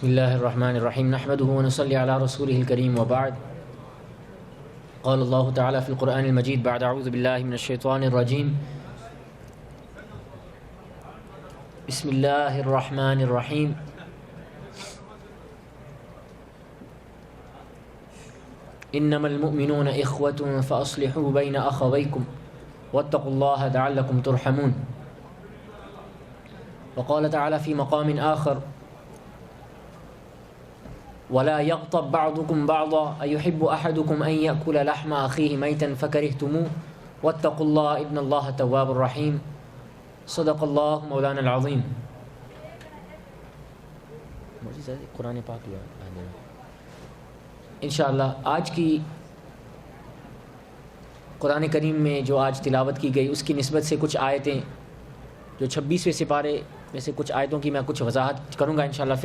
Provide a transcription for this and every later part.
بسم الله الرحمن الرحيم نحمده ونصلي على رسوله الكريم وبعد. قال الله تعالى في القرآن المجيد بعد أعوذ بالله من الشيطان الرجيم بسم الله الرحمن الرحيم إنما المؤمنون إخوة فأصلحوا بين أخويكم واتقوا الله لعلكم ترحمون. وقال تعالى في مقام آخر ولا يغتب بعضكم بعضا أيحب أحدكم أن يأكل لحم أخيه ميتا فكرهتموه واتقوا الله إن الله تواب الرحيم. صدق الله مولانا العظیم. قرآن پاک انشاءاللہ آج کی قرآن کریم میں جو آج تلاوت کی گئی اس کی نسبت سے کچھ آیتیں جو 26ویں سپارے میں سے کچھ آیتوں کی میں کچھ وضاحت کروں گا انشاءاللہ.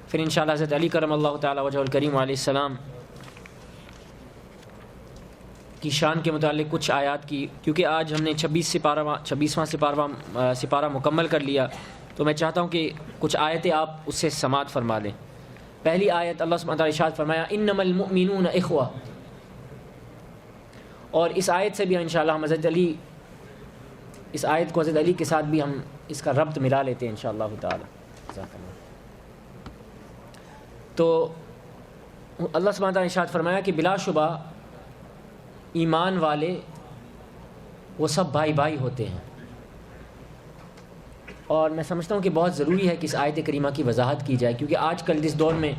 پھر انشاءاللہ حضرت علی کرم اللہ تعالی وجہ الکریم علیہ السلام کی شان کے متعلق کچھ آیات کی، کیونکہ آج ہم نے 26واں سپارہ مکمل کر لیا، تو میں چاہتا ہوں کہ کچھ آیتیں آپ اس سے سماعت فرما لیں. پہلی آیت اللہ سبحانہ وتعالی ارشاد فرمایا انما المؤمنون اخوہ، اور اس آیت سے بھی انشاءاللہ ہم حضرت علی اس آیت کو حضرت علی کے ساتھ بھی ہم اس کا ربط ملا لیتے ہیں انشاءاللہ تعالی. تو اللہ سبحانہ وتعالی ارشاد فرمایا کہ بلا شبہ ایمان والے وہ سب بھائی بھائی ہوتے ہیں، اور میں سمجھتا ہوں کہ بہت ضروری ہے کہ اس آیت کریمہ کی وضاحت کی جائے، کیونکہ آج کل جس دور میں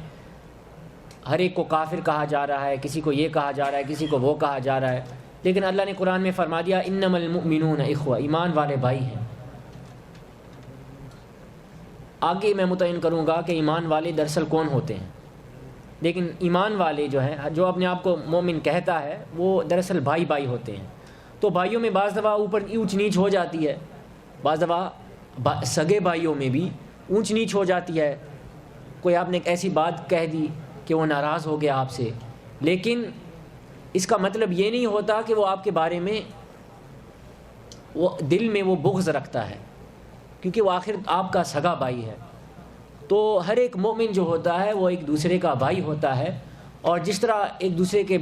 ہر ایک کو کافر کہا جا رہا ہے، کسی کو یہ کہا جا رہا ہے، کسی کو وہ کہا جا رہا ہے، لیکن اللہ نے قرآن میں فرما دیا انما المؤمنون اخوہ، ایمان والے بھائی ہیں. آگے میں متعین کروں گا کہ ایمان والے دراصل کون ہوتے ہیں، لیکن ایمان والے جو ہیں، جو اپنے آپ کو مومن کہتا ہے، وہ دراصل بھائی بھائی ہوتے ہیں. تو بھائیوں میں بعض دفعہ اوپر اونچ نیچ ہو جاتی ہے، بعض دفعہ سگے بھائیوں میں بھی اونچ نیچ ہو جاتی ہے. کوئی آپ نے ایک ایسی بات کہہ دی کہ وہ ناراض ہو گیا آپ سے، لیکن اس کا مطلب یہ نہیں ہوتا کہ وہ آپ کے بارے میں وہ دل میں وہ بغض رکھتا ہے، کیونکہ وہ آخر آپ کا سگا بھائی ہے. تو ہر ایک مومن جو ہوتا ہے وہ ایک دوسرے کا بھائی ہوتا ہے، اور جس طرح ایک دوسرے کے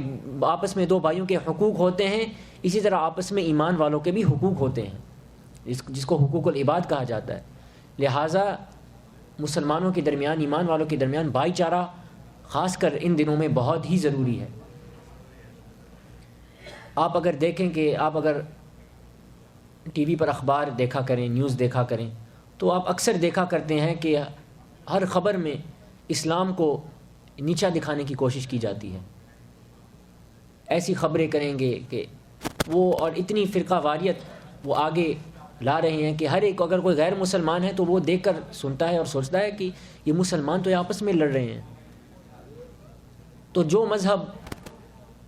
آپس میں دو بھائیوں کے حقوق ہوتے ہیں، اسی طرح آپس میں ایمان والوں کے بھی حقوق ہوتے ہیں، جس کو حقوق العباد کہا جاتا ہے. لہٰذا مسلمانوں کے درمیان، ایمان والوں کے درمیان بھائی چارہ خاص کر ان دنوں میں بہت ہی ضروری ہے. آپ اگر دیکھیں کہ آپ اگر ٹی وی پر اخبار دیکھا کریں، نیوز دیکھا کریں، تو آپ اکثر دیکھا کرتے ہیں کہ ہر خبر میں اسلام کو نیچا دکھانے کی کوشش کی جاتی ہے. ایسی خبریں کریں گے کہ وہ، اور اتنی فرقہ واریت وہ آگے لا رہے ہیں کہ ہر ایک اگر کوئی غیر مسلمان ہے تو وہ دیکھ کر سنتا ہے اور سوچتا ہے کہ یہ مسلمان تو آپس میں لڑ رہے ہیں. تو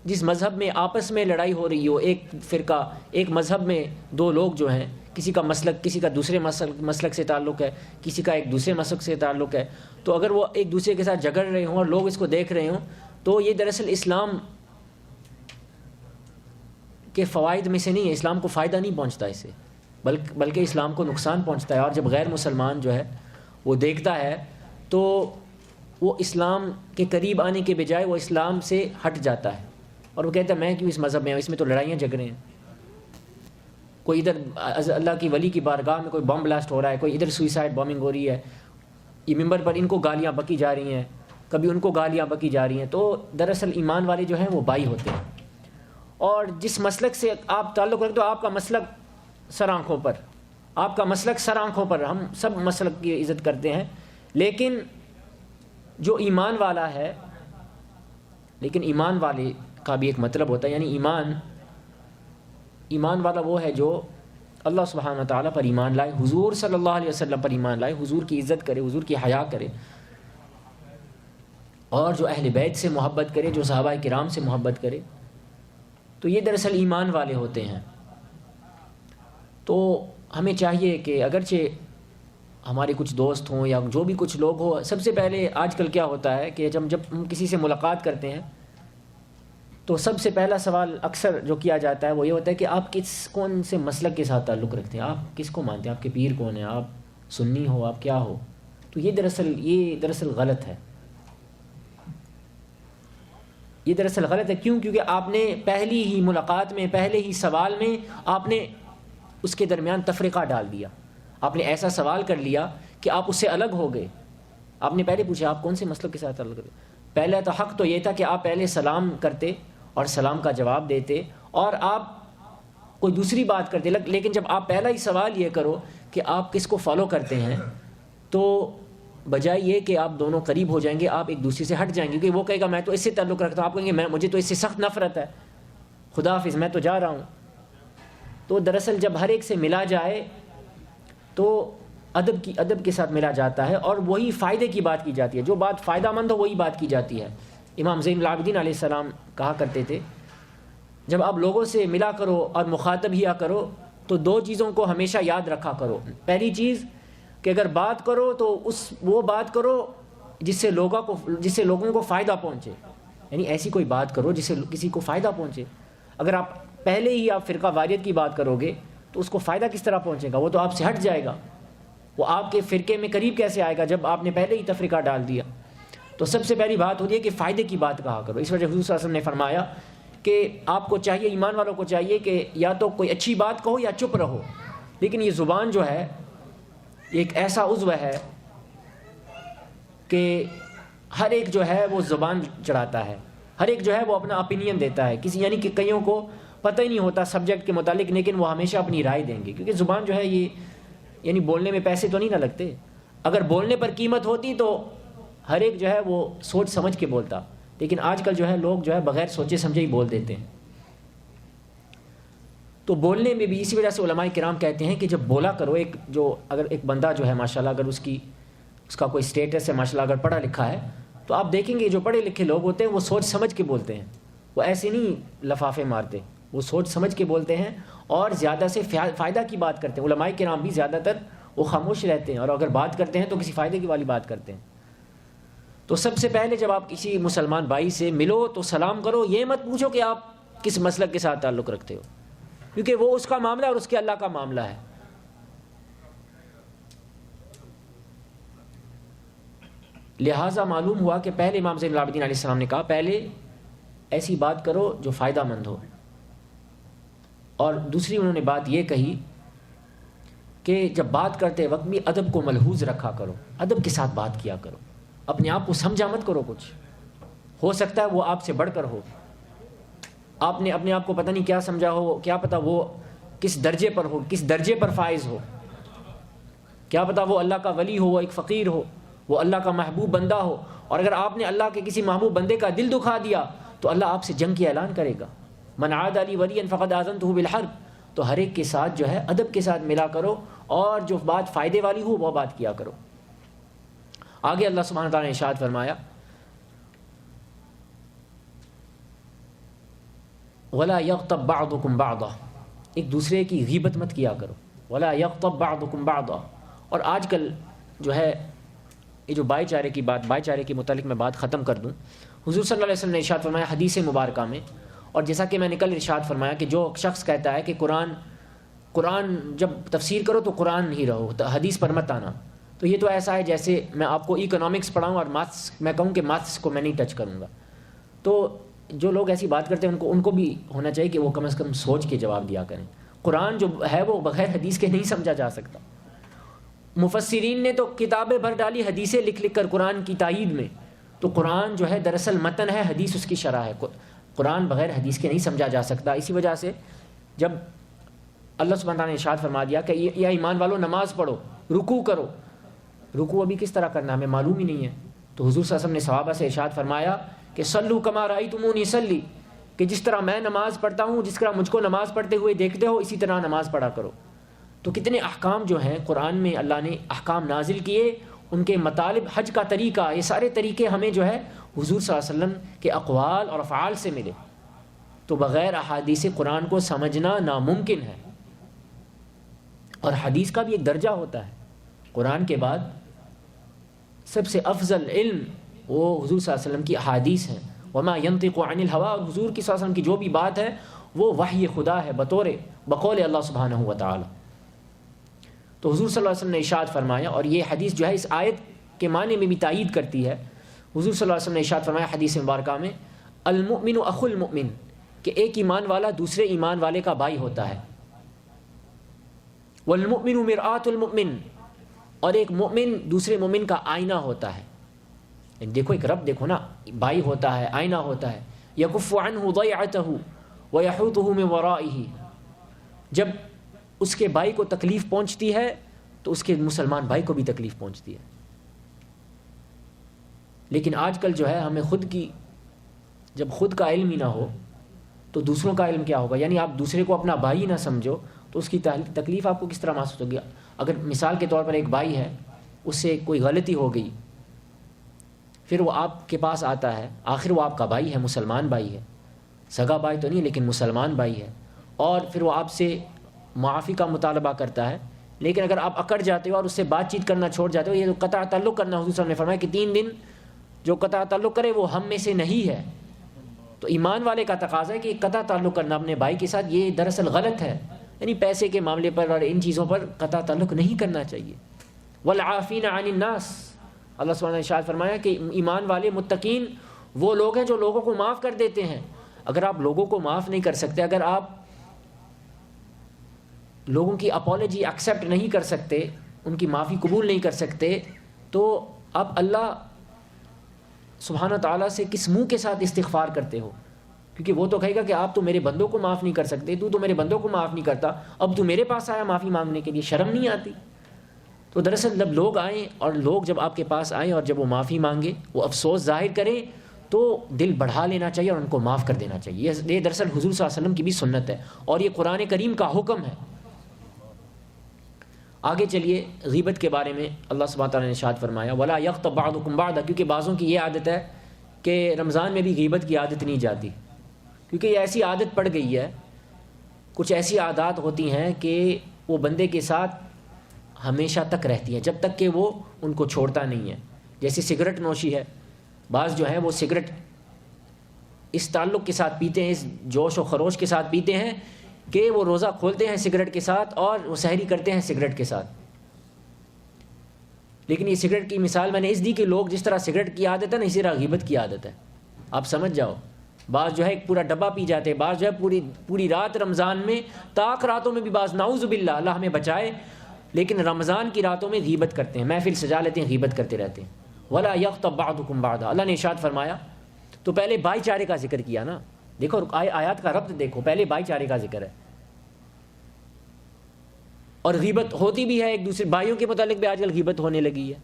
جس مذہب میں آپس میں لڑائی ہو رہی ہو، ایک فرقہ، ایک مذہب میں دو لوگ جو ہیں، کسی کا مسلک کسی کا دوسرے مسلک سے تعلق ہے، کسی کا ایک دوسرے مسلک سے تعلق ہے، تو اگر وہ ایک دوسرے کے ساتھ جھگڑ رہے ہوں اور لوگ اس کو دیکھ رہے ہوں، تو یہ دراصل اسلام کے فوائد میں سے نہیں ہے. اسلام کو فائدہ نہیں پہنچتا اس سے، بلکہ اسلام کو نقصان پہنچتا ہے. اور جب غیر مسلمان جو ہے وہ دیکھتا ہے تو وہ اسلام کے قریب آنے کے بجائے وہ اسلام سے ہٹ جاتا ہے، اور وہ کہتا ہے میں کیوں اس مذہب میں ہوں، اس میں تو لڑائیاں جھگڑے ہیں. کوئی ادھر اللہ کی ولی کی بارگاہ میں کوئی بم بلاسٹ ہو رہا ہے، کوئی ادھر سوئسائڈ بامنگ ہو رہی ہے، یہ ممبر پر ان کو گالیاں بکی جا رہی ہیں، کبھی ان کو گالیاں بکی جا رہی ہیں. تو دراصل ایمان والے جو ہیں وہ بھائی ہوتے ہیں. اور جس مسلک سے آپ تعلق رکھتے ہو، آپ کا مسلک سر آنکھوں پر، آپ کا مسلک سر آنکھوں پر، ہم سب مسلک کی عزت کرتے ہیں، لیکن جو ایمان والا ہے، لیکن ایمان والے کا بھی ایک مطلب ہوتا ہے، یعنی ایمان والا وہ ہے جو اللہ سبحانہ وتعالیٰ پر ایمان لائے، حضور صلی اللہ علیہ وسلم پر ایمان لائے، حضور کی عزت کرے، حضور کی حیا کرے، اور جو اہل بیت سے محبت کرے، جو صحابہ کرام سے محبت کرے. تو یہ دراصل ایمان والے ہوتے ہیں. تو ہمیں چاہیے کہ اگرچہ ہمارے کچھ دوست ہوں یا جو بھی کچھ لوگ ہوں، سب سے پہلے آج کل کیا ہوتا ہے کہ جب ہم کسی سے ملاقات کرتے ہیں تو سب سے پہلا سوال اکثر جو کیا جاتا ہے وہ یہ ہوتا ہے کہ آپ کون سے مسلک کے ساتھ تعلق رکھتے ہیں، آپ کس کو مانتے ہیں، آپ کے پیر کون ہیں، آپ سنی ہو، آپ کیا ہو. تو تو یہ دراصل غلط ہے. یہ دراصل غلط ہے. کیوں؟ کیونکہ آپ نے پہلی ہی ملاقات میں، پہلے ہی سوال میں آپ نے اس کے درمیان تفریقہ ڈال دیا. آپ نے ایسا سوال کر لیا کہ آپ اس سے الگ ہو گئے. آپ نے پہلے پوچھا آپ کون سے مسلک کے ساتھ الگ ہوئے. پہلا تو حق تو یہ تھا کہ آپ پہلے سلام کرتے اور سلام کا جواب دیتے اور آپ کوئی دوسری بات کرتے. لیکن جب آپ پہلا ہی سوال یہ کرو کہ آپ کس کو فالو کرتے ہیں، تو بجائے یہ کہ آپ دونوں قریب ہو جائیں گے، آپ ایک دوسرے سے ہٹ جائیں گے. کیونکہ وہ کہے گا میں تو اس سے تعلق رکھتا ہوں، آپ کہیں گے مجھے تو اس سے سخت نفرت ہے، خدا حافظ میں تو جا رہا ہوں. تو دراصل جب ہر ایک سے ملا جائے تو ادب کے ساتھ ملا جاتا ہے اور وہی فائدے کی بات کی جاتی ہے. جو بات فائدہ مند ہو وہی بات کی جاتی ہے. امام زین العابدین علیہ السلام کہا کرتے تھے جب آپ لوگوں سے ملا کرو اور مخاطب ہیا کرو تو دو چیزوں کو ہمیشہ یاد رکھا کرو. پہلی چیز کہ اگر بات کرو تو وہ بات کرو جس سے لوگوں کو فائدہ پہنچے. یعنی ایسی کوئی بات کرو جس سے کسی کو فائدہ پہنچے. اگر آپ پہلے ہی آپ فرقہ واریت کی بات کرو گے تو اس کو فائدہ کس طرح پہنچے گا؟ وہ تو آپ سے ہٹ جائے گا. وہ آپ کے فرقے میں قریب کیسے آئے گا جب آپ نے پہلے ہی تفریقہ ڈال دیا؟ تو سب سے پہلی بات ہوتی ہے کہ فائدے کی بات کہا کرو. اس وجہ حضور صلی اللہ علیہ وسلم نے فرمایا کہ آپ کو چاہیے، ایمان والوں کو چاہیے کہ یا تو کوئی اچھی بات کہو یا چپ رہو. لیکن یہ زبان جو ہے ایک ایسا عضو ہے کہ ہر ایک جو ہے وہ زبان چڑھاتا ہے، ہر ایک جو ہے وہ اپنا اوپینین دیتا ہے. یعنی کہ کئیوں کو پتہ ہی نہیں ہوتا سبجیکٹ کے متعلق، لیکن وہ ہمیشہ اپنی رائے دیں گے. کیونکہ زبان جو ہے یہ یعنی بولنے میں پیسے تو نہیں نہ لگتے. اگر بولنے پر قیمت ہوتی تو ہر ایک جو ہے وہ سوچ سمجھ کے بولتا. لیکن آج کل جو ہے لوگ جو ہے بغیر سوچے سمجھے ہی بول دیتے ہیں. تو بولنے میں بھی اسی وجہ سے علماء کرام کہتے ہیں کہ جب بولا کرو، اگر ایک بندہ جو ہے ماشاءاللہ اگر اس کا کوئی اسٹیٹس ہے ماشاءاللہ اگر پڑھا لکھا ہے تو آپ دیکھیں گے جو پڑھے لکھے لوگ ہوتے ہیں وہ سوچ سمجھ کے بولتے ہیں. وہ ایسے نہیں لفافے مارتے، وہ سوچ سمجھ کے بولتے ہیں اور زیادہ سے فائدہ کی بات کرتے ہیں. علماء کرام بھی زیادہ تر وہ خاموش رہتے ہیں اور اگر بات کرتے ہیں تو کسی فائدے کی والی بات کرتے ہیں. تو سب سے پہلے جب آپ کسی مسلمان بھائی سے ملو تو سلام کرو. یہ مت پوچھو کہ آپ کس مسلک کے ساتھ تعلق رکھتے ہو، کیونکہ وہ اس کا معاملہ اور اس کے اللہ کا معاملہ ہے. لہٰذا معلوم ہوا کہ پہلے امام زین العابدین علیہ السلام نے کہا پہلے ایسی بات کرو جو فائدہ مند ہو. اور دوسری انہوں نے بات یہ کہی کہ جب بات کرتے وقت بھی ادب کو ملحوظ رکھا کرو، ادب کے ساتھ بات کیا کرو. اپنے آپ کو سمجھا مت کرو. کچھ ہو سکتا ہے وہ آپ سے بڑھ کر ہو، آپ نے اپنے آپ کو پتہ نہیں کیا سمجھا ہو، کیا پتہ وہ کس درجے پر ہو، کس درجے پر فائز ہو، کیا پتہ وہ اللہ کا ولی ہو، وہ ایک فقیر ہو، وہ اللہ کا محبوب بندہ ہو. اور اگر آپ نے اللہ کے کسی محبوب بندے کا دل دکھا دیا تو اللہ آپ سے جنگ کی اعلان کرے گا. من عاد لی ولیا فقد آذنتہ بالحرب. تو ہر ایک کے ساتھ جو ہے ادب کے ساتھ ملا کرو اور جو بات فائدے والی ہو وہ بات کیا کرو. آگے اللہ سبحانہ تعالیٰ نے ارشاد فرمایا وَلَا يَغْتَبْ بَعْضُكُمْ بَعْضًا. ایک دوسرے کی غیبت مت کیا کرو. وَلَا يَغْتَبْ بَعْضُكُمْ بَعْضًا. اور آج کل جو ہے یہ جو بھائی چارے کے متعلق میں بات ختم کر دوں. حضور صلی اللہ علیہ وسلم نے ارشاد فرمایا حدیث مبارکہ میں، اور جیسا کہ میں نے کل ارشاد فرمایا کہ جو شخص کہتا ہے کہ قرآن جب تفسیر کرو تو قرآن ہی رہو، حدیث پر مت آنا، تو یہ تو ایسا ہے جیسے میں آپ کو اکنامکس پڑھاؤں اور ماتھس میں کہوں کہ ماتھس کو میں نہیں ٹچ کروں گا. تو جو لوگ ایسی بات کرتے ہیں ان کو بھی ہونا چاہیے کہ وہ کم از کم سوچ کے جواب دیا کریں. قرآن جو ہے وہ بغیر حدیث کے نہیں سمجھا جا سکتا. مفسرین نے تو کتابیں بھر ڈالی حدیثیں لکھ کر قرآن کی تائید میں. تو قرآن جو ہے دراصل متن ہے، حدیث اس کی شرح ہے. قرآن بغیر حدیث کے نہیں سمجھا جا سکتا. اسی وجہ سے جب اللہ سبحانہ تعالیٰ نے ارشاد فرما دیا کہ یا ایمان والو نماز پڑھو، رکوع کرو، رکوع ابھی کس طرح کرنا ہمیں معلوم ہی نہیں ہے. تو حضور صلی اللہ علیہ وسلم نے صحابہ سے ارشاد فرمایا کہ صلو کما رأیتمونی اصلی، کہ جس طرح میں نماز پڑھتا ہوں، جس طرح مجھ کو نماز پڑھتے ہوئے دیکھتے ہو، اسی طرح نماز پڑھا کرو. تو کتنے احکام جو ہیں قرآن میں اللہ نے احکام نازل کیے، ان کے مطالب، حج کا طریقہ، یہ سارے طریقے ہمیں جو ہے حضور صلی اللہ علیہ وسلم کے اقوال اور افعال سے ملے. تو بغیر احادیث قرآن کو سمجھنا ناممکن ہے. اور حدیث کا بھی ایک درجہ ہوتا ہے. قرآن کے بعد سب سے افضل علم وہ حضور صلی اللہ علیہ وسلم کی احادیث ہیں. وما ينطق عن الهوى. اور حضور کی صلی اللہ علیہ وسلم کی جو بھی بات ہے وہ وحی خدا ہے بقول اللہ سبحانہ و تعالی. تو حضور صلی اللہ علیہ وسلم نے ارشاد فرمایا، اور یہ حدیث جو ہے اس آیت کے معنی میں بھی تائید کرتی ہے۔ حضور صلی اللہ علیہ وسلم نے ارشاد فرمایا حدیث مبارکہ میں، المؤمن اخو المؤمن، کہ ایک ایمان والا دوسرے ایمان والے کا بھائی ہوتا ہے، والمؤمن مرآۃ المؤمن، اور ایک مومن دوسرے مومن کا آئینہ ہوتا ہے۔ دیکھو ایک رب، دیکھو نا، بھائی ہوتا ہے، آئینہ ہوتا ہے۔ یکف عنہ ضیعتہ ویحوطہ من ورائہ، جب اس کے بھائی کو تکلیف پہنچتی ہے تو اس کے مسلمان بھائی کو بھی تکلیف پہنچتی ہے۔ لیکن آج کل جو ہے ہمیں جب خود کا علم ہی نہ ہو تو دوسروں کا علم کیا ہوگا؟ یعنی آپ دوسرے کو اپنا بھائی نہ سمجھو تو اس کی تکلیف آپ کو کس طرح محسوس ہوگی؟ اگر مثال کے طور پر ایک بھائی ہے، اس سے کوئی غلطی ہو گئی، پھر وہ آپ کے پاس آتا ہے، آخر وہ آپ کا بھائی ہے، مسلمان بھائی ہے، سگا بھائی تو نہیں لیکن مسلمان بھائی ہے، اور پھر وہ آپ سے معافی کا مطالبہ کرتا ہے۔ لیکن اگر آپ اکڑ جاتے ہو اور اس سے بات چیت کرنا چھوڑ جاتے ہو، یہ جو قطع تعلق کرنا، حضور صلی اللہ علیہ وسلم نے فرمایا کہ 3 دن جو قطع تعلق کرے وہ ہم میں سے نہیں ہے۔ تو ایمان والے کا تقاضا ہے کہ قطع تعلق کرنا اپنے بھائی کے ساتھ یہ دراصل غلط ہے، یعنی پیسے کے معاملے پر اور ان چیزوں پر قطع تعلق نہیں کرنا چاہیے۔ والعافین عن الناس، اللہ سبحانہ نے ارشاد فرمایا کہ ایمان والے متقین وہ لوگ ہیں جو لوگوں کو معاف کر دیتے ہیں۔ اگر آپ لوگوں کو معاف نہیں کر سکتے، اگر آپ لوگوں کی اپالوجی ایکسیپٹ نہیں کر سکتے، ان کی معافی قبول نہیں کر سکتے، تو آپ اللہ سبحانہ تعالیٰ سے کس منہ کے ساتھ استغفار کرتے ہو؟ کیونکہ وہ تو کہے گا کہ آپ تو میرے بندوں کو معاف نہیں کر سکتے، تو میرے بندوں کو معاف نہیں کرتا، اب تو میرے پاس آیا معافی مانگنے کے لیے، شرم نہیں آتی؟ تو دراصل جب لوگ آئیں اور لوگ جب آپ کے پاس آئیں اور جب وہ معافی مانگے، وہ افسوس ظاہر کریں، تو دل بڑھا لینا چاہیے اور ان کو معاف کر دینا چاہیے۔ یہ دراصل حضور صلی اللہ علیہ وسلم کی بھی سنت ہے اور یہ قرآن کریم کا حکم ہے۔ آگے چلیے، غیبت کے بارے میں اللہ سبحانہ تعالیٰ نے ارشاد فرمایا وَلَا يَغْتَبْ بَعْضُكُمْ بَعْضًا، کیونکہ بعضوں کی یہ عادت ہے کہ رمضان میں بھی غیبت کی عادت نہیں جاتی، کیونکہ یہ ایسی عادت پڑ گئی ہے۔ کچھ ایسی عادات ہوتی ہیں کہ وہ بندے کے ساتھ ہمیشہ تک رہتی ہیں، جب تک کہ وہ ان کو چھوڑتا نہیں ہے۔ جیسے سگریٹ نوشی ہے، بعض جو ہیں وہ سگریٹ اس تعلق کے ساتھ پیتے ہیں، اس جوش و خروش کے ساتھ پیتے ہیں کہ وہ روزہ کھولتے ہیں سگریٹ کے ساتھ اور وہ سحری کرتے ہیں سگریٹ کے ساتھ۔ لیکن یہ سگریٹ کی مثال میں نے اس دی کہ لوگ جس طرح سگریٹ کی عادت ہے نا، اسی طرح غیبت کی عادت ہے، آپ سمجھ جاؤ۔ بعض جو ہے ایک پورا ڈبہ پی جاتے ہیں، بعض جو ہے پوری رات رمضان میں، طاق راتوں میں بھی بعض، نعوذ باللہ، اللہ ہمیں بچائے، لیکن رمضان کی راتوں میں غیبت کرتے ہیں، محفل سجا لیتے ہیں، غیبت کرتے رہتے ہیں۔ وَلَا يَغْتَبْ بَعْضُكُمْ بَعْضًا، اللہ نے ارشاد فرمایا، تو پہلے بھائی چارے کا ذکر کیا نا، دیکھو آیات کا ربط دیکھو، پہلے بھائی چارے کا ذکر ہے، اور غیبت ہوتی بھی ہے ایک دوسرے بھائیوں کے متعلق بھی آج کل غیبت ہونے لگی ہے۔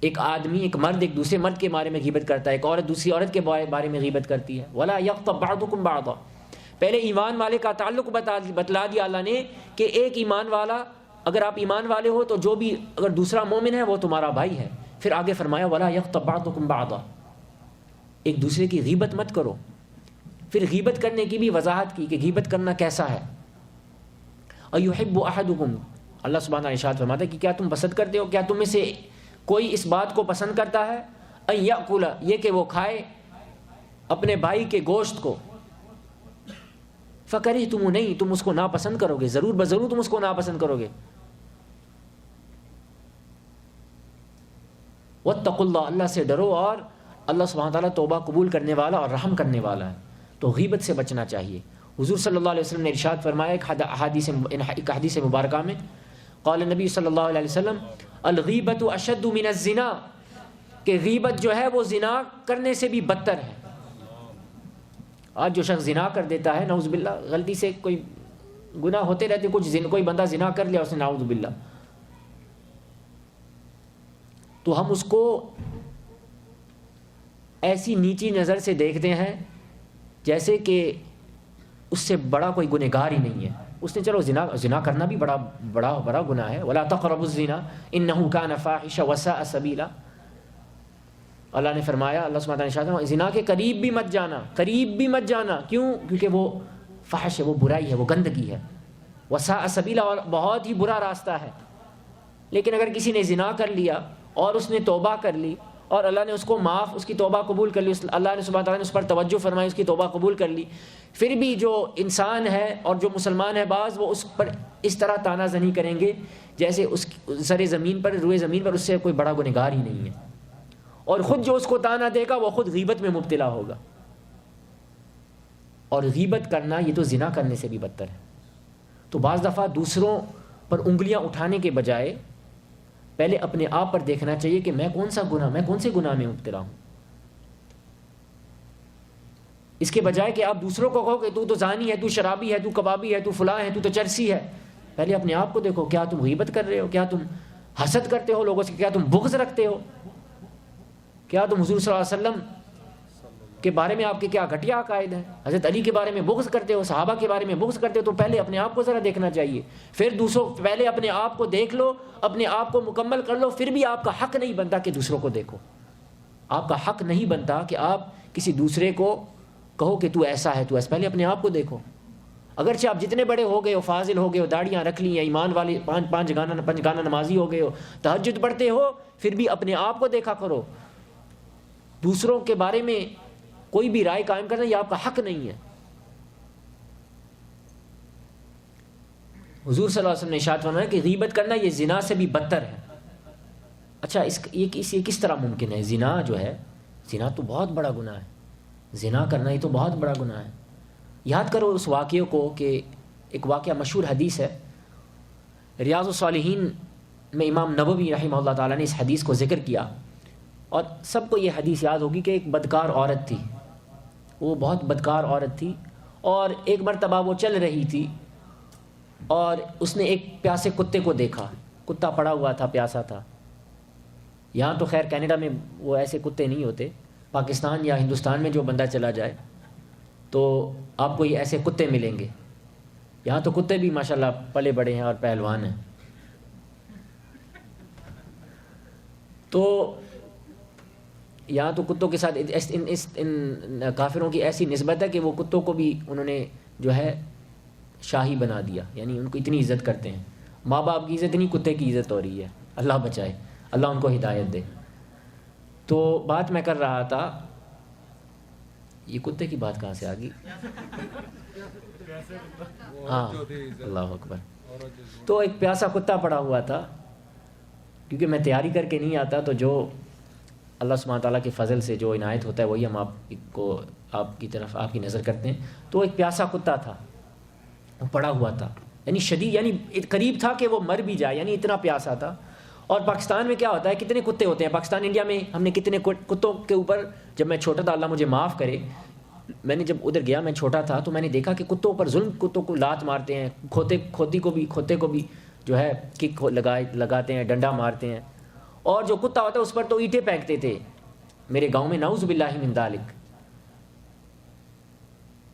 ایک آدمی، ایک مرد ایک دوسرے مرد کے بارے میں غیبت کرتا ہے، ایک عورت دوسری عورت کے بارے میں غیبت کرتی ہے۔ وَلَا يَغْتَبْ بَعْضُكُمْ بَعْضًا، پہلے ایمان والے کا تعلق بتلا دیا اللہ نے کہ ایک ایمان والا، اگر آپ ایمان والے ہو تو جو بھی اگر دوسرا مومن ہے وہ تمہارا بھائی ہے۔ پھر آگے فرمایا وَلَا يَغْتَبْ بَعْضُكُمْ بَعْضًا، ایک دوسرے کی غیبت مت کرو۔ پھر غیبت کرنے کی بھی وضاحت کی کہ غیبت کرنا کیسا ہے۔ أَيُحِبُّ أَحَدُكُمْ، اللہ سبحانہ ارشاد فرماتا ہے کہ کیا تم پسند کرتے ہو، کیا تم میں سے کوئی اس بات کو پسند کرتا ہے أَن يَأْكُلَ، یہ کہ وہ کھائے اپنے بھائی کے گوشت کو، فَكَرِهْتُمُ، نہیں تم اس کو ناپسند کرو گے، ضرور بضرور تم اس کو ناپسند کرو گے۔ وَاتَّقُوا اللَّهَ، اللہ سے ڈرو، اور اللہ سبحانہ تعالیٰ توبہ قبول کرنے والا اور رحم کرنے والا ہے۔ تو غیبت سے بچنا چاہیے۔ حضور صلی اللہ علیہ وسلم نے ارشاد فرمایا ایک حدیث مبارکہ میں، قال نبی صلی اللہ علیہ وسلم الغیبت اشد من الزنا، کہ غیبت جو ہے وہ زنا کرنے سے بھی بدتر ہے۔ آج جو شخص زنا کر دیتا ہے، نعوذ باللہ، غلطی سے کوئی گناہ ہوتے رہتے، کوئی بندہ زنا کر لیا اس نے، نعوذ باللہ، تو ہم اس کو ایسی نیچی نظر سے دیکھتے ہیں جیسے کہ اس سے بڑا کوئی گنہگار ہی نہیں ہے۔ اس نے چلو زنا کرنا بھی بڑا گناہ ہے، وَلَا تَقْرَبُوا الزِّنَا إِنَّهُ كَانَ فَاحِشًا وَسَاءَ سَبِيلًا، اللہ نے فرمایا، اللہ سبحانہ وتعالیٰ نے زنا کے قریب بھی مت جانا، کیوں؟ کیونکہ وہ فحش ہے، وہ برائی ہے، وہ گندگی ہے، وَسَاءَ سَبِيلًا، اور بہت ہی برا راستہ ہے۔ لیکن اگر کسی نے زنا کر لیا اور اس نے توبہ کر لی اور اللہ نے اس کو معاف، اس کی توبہ قبول کر لی، اللہ نے سبحانہ تعالیٰ نے اس پر توجہ فرمائی، اس کی توبہ قبول کر لی، پھر بھی جو انسان ہے اور جو مسلمان ہے بعض، وہ اس پر اس طرح تانا زنی کریں گے جیسے اس سر زمین پر، روئے زمین پر اس سے کوئی بڑا گنہگار ہی نہیں ہے، اور خود جو اس کو تانا دے گا وہ خود غیبت میں مبتلا ہوگا. اور غیبت کرنا یہ تو زنا کرنے سے بھی بدتر ہے. تو بعض دفعہ دوسروں پر انگلیاں اٹھانے کے بجائے پہلے اپنے آپ پر دیکھنا چاہیے کہ میں کون سے گناہ میں مبتلا ہوں. اس کے بجائے کہ آپ دوسروں کو کہو کہ تو زانی ہے، تو شرابی ہے، تو کبابی ہے، تو فلاں ہے، تو چرسی ہے، پہلے اپنے آپ کو دیکھو. کیا تم غیبت کر رہے ہو؟ کیا تم حسد کرتے ہو لوگوں سے؟ کیا تم بغض رکھتے ہو؟ کیا تم حضور صلی اللہ علیہ وسلم کے بارے میں آپ کے کیا گھٹیا عقائد ہیں؟ حضرت علی کے بارے میں بغض کرتے ہو، صحابہ کے بارے میں بغض کرتے ہو. تو پہلے اپنے آپ کو ذرا دیکھنا چاہیے، پھر دوسروں. پہلے اپنے آپ کو دیکھ لو، اپنے آپ کو مکمل کر لو، پھر بھی آپ کا حق نہیں بنتا کہ دوسروں کو دیکھو. آپ کا حق نہیں بنتا کہ آپ کسی دوسرے کو کہو کہ تو ایسا ہے، تو ایسا. پہلے اپنے آپ کو دیکھو. اگرچہ آپ جتنے بڑے ہو گئے ہو، فاضل ہو گئے ہو، داڑیاں رکھ لی ہیں، ایمان والے پانچ گانا نمازی ہو گئے ہو، تہجد پڑھتے ہو، پھر بھی اپنے آپ کو دیکھا کرو. دوسروں کے بارے میں کوئی بھی رائے قائم کرنا یہ آپ کا حق نہیں ہے. حضور صلی اللہ علیہ وسلم نے ارشاد فرمایا کہ غیبت کرنا یہ زنا سے بھی بدتر ہے. اچھا یہ کس طرح ممکن ہے؟ زنا جو ہے، زنا تو بہت بڑا گناہ ہے. زنا کرنا یہ تو بہت بڑا گناہ ہے. یاد کرو اس واقعے کو، کہ ایک واقعہ مشہور حدیث ہے، ریاض الصالحین میں امام نووی رحمہ اللہ تعالیٰ نے اس حدیث کو ذکر کیا. اور سب کو یہ حدیث یاد ہوگی کہ ایک بدکار عورت تھی، وہ بہت بدکار عورت تھی، اور ایک مرتبہ وہ چل رہی تھی اور اس نے ایک پیاسے کتے کو دیکھا. کتا پڑا ہوا تھا، پیاسا تھا. یہاں تو خیر کینیڈا میں وہ ایسے کتے نہیں ہوتے، پاکستان یا ہندوستان میں جو بندہ چلا جائے تو آپ کو یہ ایسے کتے ملیں گے. یہاں تو کتے بھی ماشاءاللہ پلے بڑے ہیں اور پہلوان ہیں. تو یہاں تو کتوں کے ساتھ ان کافروں کی ایسی نسبت ہے کہ وہ کتوں کو بھی انہوں نے جو ہے شاہی بنا دیا، یعنی ان کو اتنی عزت کرتے ہیں. ماں باپ کی عزت نہیں، کتے کی عزت ہو رہی ہے. اللہ بچائے، اللہ ان کو ہدایت دے. تو بات میں کر رہا تھا، یہ کتے کی بات کہاں سے آ گئی؟ ہاں، اللہ اکبر. تو ایک پیاسا کتا پڑا ہوا تھا. کیونکہ میں تیاری کر کے نہیں آتا، تو جو اللہ سبحانہ تعالیٰ کے فضل سے جو عنایت ہوتا ہے وہی ہم آپ کی طرف آپ کی نظر کرتے ہیں. تو ایک پیاسا کتا تھا، وہ پڑا ہوا تھا، یعنی شدید، یعنی قریب تھا کہ وہ مر بھی جائے، یعنی اتنا پیاسا تھا. اور پاکستان میں کیا ہوتا ہے، کتنے کتے ہوتے ہیں پاکستان انڈیا میں. ہم نے کتنے کتوں کے اوپر، جب میں چھوٹا تھا، اللہ مجھے معاف کرے، میں نے جب ادھر گیا، میں چھوٹا تھا، تو میں نے دیکھا کہ کتوں پر ظلم، کتوں کو لات مارتے ہیں، کھوتے کو بھی جو ہے کک لگاتے ہیں، ڈنڈا مارتے ہیں. اور جو کتا ہوتا ہے اس پر تو اینٹیں پھینکتے تھے میرے گاؤں میں، نعوذ باللہ من ذالک.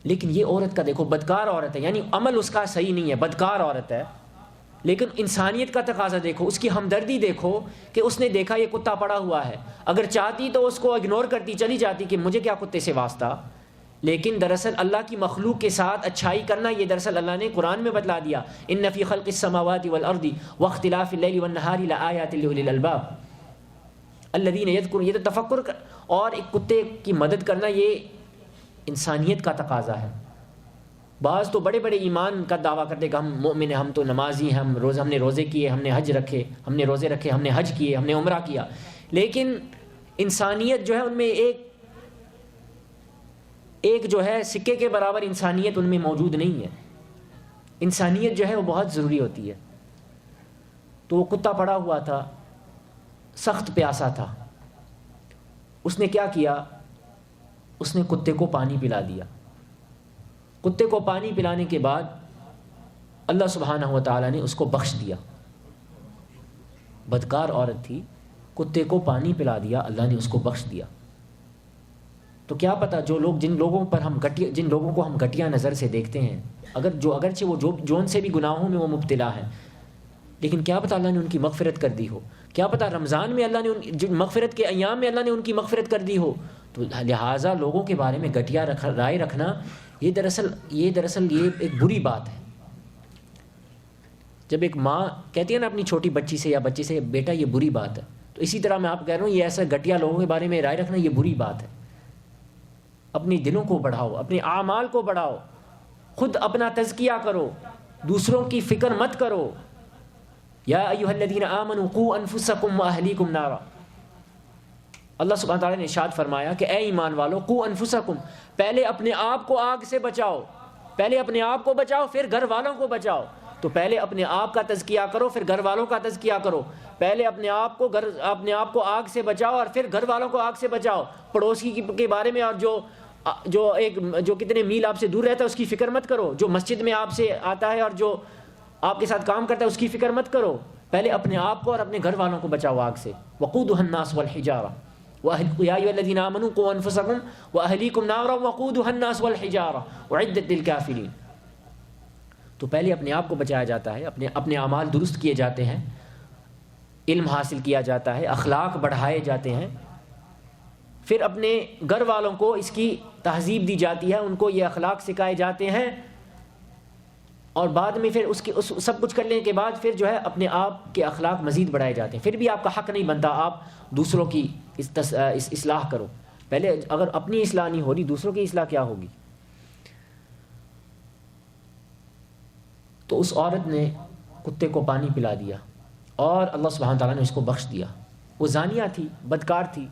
لیکن یہ عورت کا دیکھو، بدکار عورت ہے، یعنی عمل اس کا صحیح نہیں ہے، بدکار عورت ہے، لیکن انسانیت کا تقاضا دیکھو، اس کی ہمدردی دیکھو کہ اس نے دیکھا یہ کتا پڑا ہوا ہے. اگر چاہتی تو اس کو اگنور کرتی، چلی جاتی کہ مجھے کیا کتے سے واسطہ. لیکن دراصل اللہ کی مخلوق کے ساتھ اچھائی کرنا، یہ دراصل اللہ نے قرآن میں بتلا دیا. ان فی خلق السماوات والارض واختلاف اللیل والنہار لآیات لأولی الالباب الذین یذکرون. یہ تو تفکر اور ایک کتے کی مدد کرنا یہ انسانیت کا تقاضا ہے. بعض تو بڑے بڑے ایمان کا دعویٰ کرتے کہ ہم مومن ہیں، ہم تو نمازی ہیں، ہم نے روزے کیے، ہم نے حج رکھے، ہم نے روزے رکھے، ہم نے حج کیے، ہم نے عمرہ کیا. لیکن انسانیت جو ہے ان میں ایک جو ہے سکے کے برابر انسانیت ان میں موجود نہیں ہے. انسانیت جو ہے وہ بہت ضروری ہوتی ہے. تو وہ کتا پڑا ہوا تھا، سخت پیاسا تھا. اس نے کیا کیا، اس نے کتے کو پانی پلا دیا. کتے کو پانی پلانے کے بعد اللہ سبحانہ و تعالیٰ نے اس کو بخش دیا. بدکار عورت تھی، کتے کو پانی پلا دیا، اللہ نے اس کو بخش دیا. تو کیا پتہ جن لوگوں کو ہم گھٹیا نظر سے دیکھتے ہیں، اگرچہ وہ جو ان سے بھی گناہوں میں وہ مبتلا ہیں، لیکن کیا پتہ اللہ نے ان کی مغفرت کر دی ہو. کیا پتہ رمضان میں اللہ نے مغفرت کے ایام میں اللہ نے ان کی مغفرت کر دی ہو. تو لہٰذا لوگوں کے بارے میں گھٹیا رائے رکھنا یہ دراصل یہ ایک بری بات ہے. جب ایک ماں کہتی ہے نا اپنی چھوٹی بچی سے یا بچے سے، بیٹا یہ بری بات ہے، تو اسی طرح میں آپ کہہ رہا ہوں یہ ایسے گھٹیا لوگوں کے بارے میں رائے رکھنا یہ بری بات ہے. اپنے دلوں کو بڑھاؤ، اپنے اعمال کو بڑھاؤ، خود اپنا تزکیہ کرو، دوسروں کی فکر مت کرو. یا ایھا الذین آمنوا قوا انفسکم واہلیکم نارا. اللہ سبحانہ تعالیٰ نے ارشاد فرمایا کہ اے ایمان والو قوا انفسکم، پہلے اپنے آپ کو آگ سے بچاؤ، پہلے اپنے آپ کو بچاؤ پھر گھر والوں کو بچاؤ. تو پہلے اپنے آپ کا تزکیہ کرو پھر گھر والوں کا تزکیہ کرو. پہلے اپنے آپ کو آگ سے بچاؤ اور پھر گھر والوں کو آگ سے بچاؤ. پڑوسی کے بارے میں اور جو کتنے میل آپ سے دور رہتا ہے اس کی فکر مت کرو. جو مسجد میں آپ سے آتا ہے اور جو آپ کے ساتھ کام کرتا ہے اس کی فکر مت کرو. پہلے اپنے آپ کو اور اپنے گھر والوں کو بچاؤ آگ سے. وقودها الناس والحجارہ یا ایھا الذین آمنوا قوا انفسکم واہلیکم نارا وقودها الناس والحجارہ اعدت للکافرین. تو پہلے اپنے آپ کو بچایا جاتا ہے، اپنے اعمال درست کیے جاتے ہیں، علم حاصل کیا جاتا ہے، اخلاق بڑھائے جاتے ہیں، پھر اپنے گھر والوں کو اس کی تہذیب دی جاتی ہے، ان کو یہ اخلاق سکھائے جاتے ہیں، اور بعد میں پھر اس سب کچھ کرنے کے بعد پھر جو ہے اپنے آپ کے اخلاق مزید بڑھائے جاتے ہیں. پھر بھی آپ کا حق نہیں بنتا آپ دوسروں کی اصلاح کرو. پہلے اگر اپنی اصلاح نہیں ہو رہی دوسروں کی اصلاح کیا ہوگی؟ تو اس عورت نے کتے کو پانی پلا دیا اور اللہ سبحانہ تعالیٰ نے اس کو بخش دیا. وہ زانیہ تھی، بدکار تھی.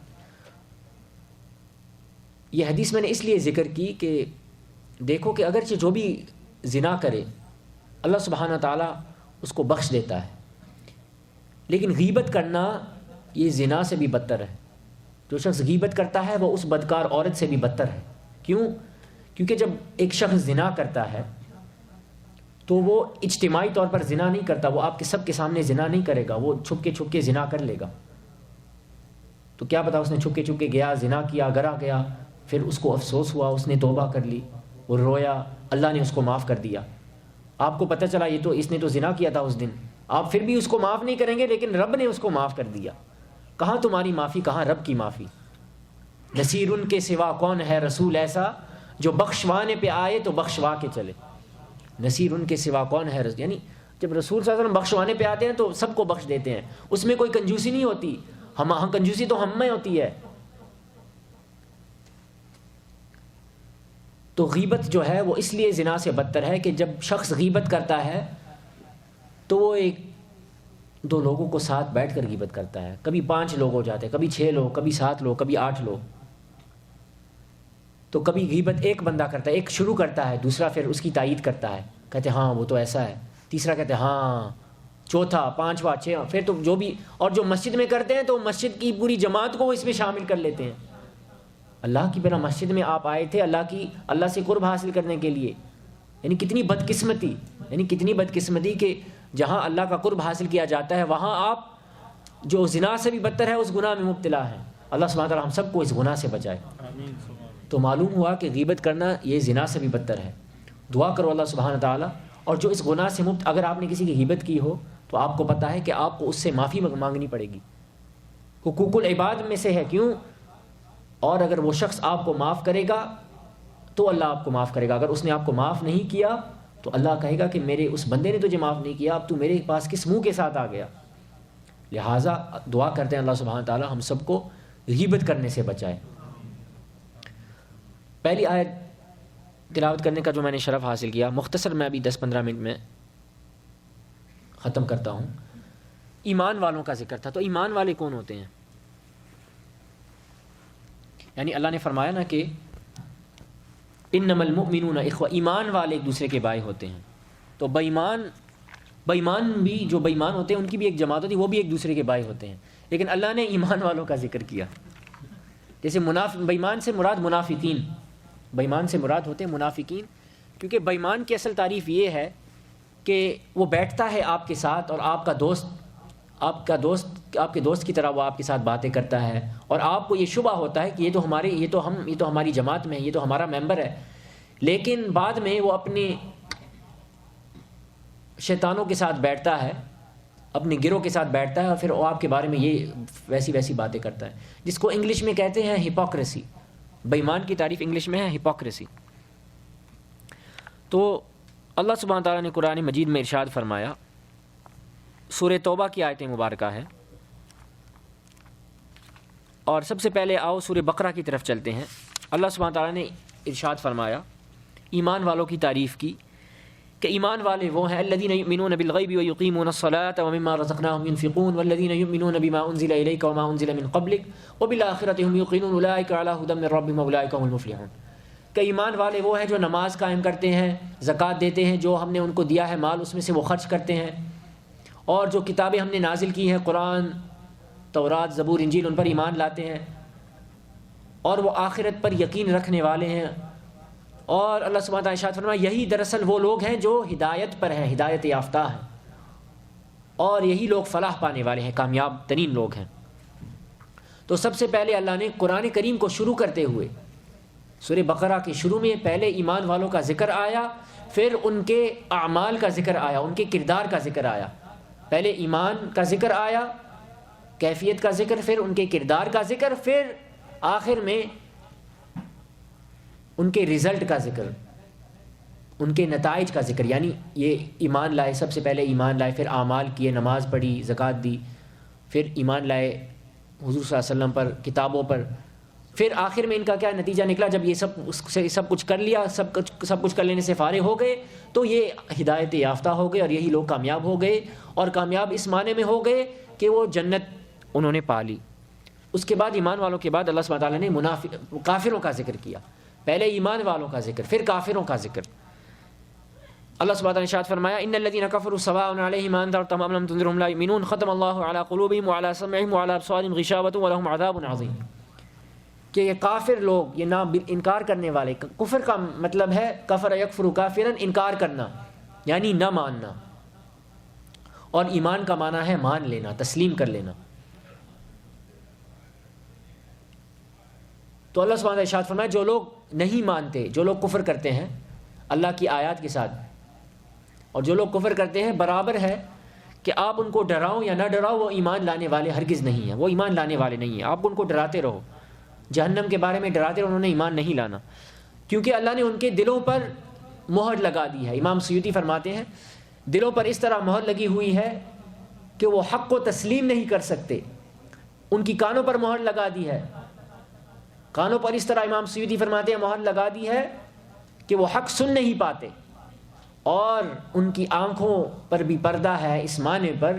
یہ حدیث میں نے اس لیے ذکر کی کہ دیکھو کہ اگرچہ جو بھی زنا کرے اللہ سبحانہ تعالیٰ اس کو بخش دیتا ہے، لیکن غیبت کرنا یہ زنا سے بھی بدتر ہے. جو شخص غیبت کرتا ہے وہ اس بدکار عورت سے بھی بدتر ہے. کیوں؟ کیونکہ جب ایک شخص زنا کرتا ہے تو وہ اجتماعی طور پر زنا نہیں کرتا، وہ آپ کے سب کے سامنے زنا نہیں کرے گا، وہ چھپ کے زنا کر لے گا. تو کیا پتا اس نے چھپ کے گیا، زنا کیا، گرا گیا، پھر اس کو افسوس ہوا، اس نے توبہ کر لی، وہ رویا، اللہ نے اس کو معاف کر دیا. آپ کو پتہ چلا اس نے تو زنا کیا تھا اس دن، آپ پھر بھی اس کو معاف نہیں کریں گے، لیکن رب نے اس کو معاف کر دیا. کہاں تمہاری معافی، کہاں رب کی معافی؟ نصیر ان کے سوا کون ہے رسول ایسا، جو بخشوانے پہ آئے تو بخشوا کے چلے. نصیر ان کے سوا کون ہے رسول، یعنی جب رسول صلی اللہ علیہ وسلم بخشوانے پہ آتے ہیں تو سب کو بخش دیتے ہیں، اس میں کوئی کنجوسی نہیں ہوتی. کنجوسی تو ہم میں ہوتی ہے. تو غیبت جو ہے وہ اس لیے زنا سے بدتر ہے کہ جب شخص غیبت کرتا ہے تو وہ ایک دو لوگوں کو ساتھ بیٹھ کر غیبت کرتا ہے. کبھی 5 لوگ ہو جاتے ہیں، کبھی 6 لوگ، کبھی 7 لوگ، کبھی 8 لوگ. تو کبھی غیبت ایک بندہ کرتا ہے، ایک شروع کرتا ہے، دوسرا پھر اس کی تائید کرتا ہے، کہتے ہیں ہاں وہ تو ایسا ہے، تیسرا کہتے ہیں ہاں، چوتھا، 5واں، 6واں، پھر تو جو بھی، اور جو مسجد میں کرتے ہیں تو مسجد کی پوری جماعت کو وہ اس میں شامل کر لیتے ہیں. اللہ کی بنا مسجد میں آپ آئے تھے اللہ سے قرب حاصل کرنے کے لیے. یعنی کتنی بدقسمتی کہ جہاں اللہ کا قرب حاصل کیا جاتا ہے وہاں آپ جو زنا سے بھی بدتر ہے اس گناہ میں مبتلا ہیں. اللہ سبحانہ تعالیٰ ہم سب کو اس گناہ سے بچائے. تو معلوم ہوا کہ غیبت کرنا یہ زنا سے بھی بدتر ہے. دعا کرو اللہ سبحانہ تعالیٰ. اور جو اس گناہ سے اگر آپ نے کسی کی غیبت کی ہو تو آپ کو پتہ ہے کہ آپ کو اس سے معافی مانگنی پڑے گی. حقوق العباد میں سے ہے. کیوں؟ اور اگر وہ شخص آپ کو معاف کرے گا تو اللہ آپ کو معاف کرے گا. اگر اس نے آپ کو معاف نہیں کیا تو اللہ کہے گا کہ میرے اس بندے نے تجھے معاف نہیں کیا، اب تو میرے پاس کس منہ کے ساتھ آ گیا. لہٰذا دعا کرتے ہیں اللہ سبحانہ تعالیٰ ہم سب کو غیبت کرنے سے بچائے. پہلی آیت تلاوت کرنے کا جو میں نے شرف حاصل کیا، مختصر میں ابھی 10-15 منٹ میں ختم کرتا ہوں. ایمان والوں کا ذکر تھا. تو ایمان والے کون ہوتے ہیں؟ یعنی اللہ نے فرمایا نا کہ انما المؤمنون اخوہ، ایمان والے ایک دوسرے کے بھائی ہوتے ہیں. تو بے ایمان بھی، جو بے ایمان ہوتے ہیں ان کی بھی ایک جماعت ہوتی ہے، وہ بھی ایک دوسرے کے بھائی ہوتے ہیں. لیکن اللہ نے ایمان والوں کا ذکر کیا. جیسے بے ایمان سے مراد منافقین، بے ایمان سے مراد ہوتے ہیں منافقین، کیونکہ بے ایمان کی اصل تعریف یہ ہے کہ وہ بیٹھتا ہے آپ کے ساتھ اور آپ کے دوست کی طرح وہ آپ کے ساتھ باتیں کرتا ہے، اور آپ کو یہ شبہ ہوتا ہے کہ یہ تو ہماری جماعت میں ہے، یہ تو ہمارا ممبر ہے. لیکن بعد میں وہ اپنے شیطانوں کے ساتھ بیٹھتا ہے، اپنے گروہ کے ساتھ بیٹھتا ہے، اور پھر وہ آپ کے بارے میں یہ ویسی باتیں کرتا ہے، جس کو انگلش میں کہتے ہیں ہپوکریسی. بے ایمان کی تعریف انگلش میں ہے ہپوکریسی. تو اللہ سبحانہ تعالیٰ نے قرآن مجید میں ارشاد فرمایا، سورہ توبہ کی آیت مبارکہ ہے، اور سب سے پہلے آؤ سورہ بقرہ کی طرف چلتے ہیں۔ اللہ سبحانہ تعالیٰ نے ارشاد فرمایا، ایمان والوں کی تعریف کی کہ ایمان والے وہ ہیں الذین یؤمنون بالغیب ویقیمون الصلاۃ ومما رزقناہم ینفقون والذین یؤمنون بما انزل الیک وما انزل من قبلک وبالآخرۃ ہم یوقنون اولئک علی ھدی من ربہم واولئک هم المفلحون، کہ ایمان والے وہ ہیں جو نماز قائم کرتے ہیں، زکوٰۃ دیتے ہیں، جو ہم نے ان کو دیا ہے مال اس میں سے وہ خرچ کرتے ہیں، اور جو کتابیں ہم نے نازل کی ہیں قرآن، تورات، زبور، انجیل، ان پر ایمان لاتے ہیں، اور وہ آخرت پر یقین رکھنے والے ہیں۔ اور اللہ سبحانہ تعالیٰ ارشاد فرمایا یہی دراصل وہ لوگ ہیں جو ہدایت پر ہیں، ہدایت یافتہ ہیں، اور یہی لوگ فلاح پانے والے ہیں، کامیاب ترین لوگ ہیں۔ تو سب سے پہلے اللہ نے قرآن کریم کو شروع کرتے ہوئے سورہ بقرہ کے شروع میں پہلے ایمان والوں کا ذکر آیا، پھر ان کے اعمال کا ذکر آیا، ان کے کردار کا ذکر آیا۔ پہلے ایمان کا ذکر آیا، کیفیت کا ذکر، پھر ان کے کردار کا ذکر، پھر آخر میں ان کے رزلٹ کا ذکر، ان کے نتائج کا ذکر، یعنی یہ ایمان لائے، سب سے پہلے ایمان لائے، پھر اعمال کیے، نماز پڑھی، زکوٰۃ دی، پھر ایمان لائے حضور صلی اللہ علیہ وسلم پر، کتابوں پر، پھر آخر میں ان کا کیا نتیجہ نکلا؟ جب یہ سب کچھ کر لیا، سب کچھ کر لینے سے فارغ ہو گئے تو یہ ہدایت یافتہ ہو گئے، اور یہی لوگ کامیاب ہو گئے، اور کامیاب اس معنی میں ہو گئے کہ وہ جنت انہوں نے پا لی۔ اس کے بعد ایمان والوں کے بعد اللہ سبحانہ تعالیٰ نے کافروں کا ذکر کیا، پہلے ایمان والوں کا ذکر، پھر کافروں کا ذکر۔ اللہ سبحانہ تعالیٰ نے ارشاد فرمایا ان الذین کفروا سواء علیہم انذرتهم ام لم تنذرهم لا یؤمنون ختم اللہ علی قلوبہم وعلی سمعہم وعلی ابصارہم غشاوۃ ولہم عذاب عظیم، کہ یہ کافر لوگ، یہ انکار کرنے والے، کفر کا مطلب ہے کفر یکفر کافرا، انکار کرنا یعنی نہ ماننا، اور ایمان کا معنی ہے مان لینا، تسلیم کر لینا۔ تو اللہ سبحانہ ارشاد فرمایا جو لوگ نہیں مانتے، جو لوگ کفر کرتے ہیں اللہ کی آیات کے ساتھ، اور جو لوگ کفر کرتے ہیں، برابر ہے کہ آپ ان کو ڈراؤ یا نہ ڈراؤ، وہ ایمان لانے والے ہرگز نہیں ہیں، وہ ایمان لانے والے نہیں ہیں۔ آپ ان کو ڈراتے رہو، جہنم کے بارے میں ڈراتے رہو، انہوں نے ایمان نہیں لانا، کیونکہ اللہ نے ان کے دلوں پر مہر لگا دی ہے۔ امام سیوطی فرماتے ہیں دلوں پر اس طرح مہر لگی ہوئی ہے کہ وہ حق کو تسلیم نہیں کر سکتے، ان کی کانوں پر مہر لگا دی ہے، کانوں پر اس طرح امام سیوطی فرماتے ہیں مہر لگا دی ہے کہ وہ حق سن نہیں پاتے، اور ان کی آنکھوں پر بھی پردہ ہے اس معنی پر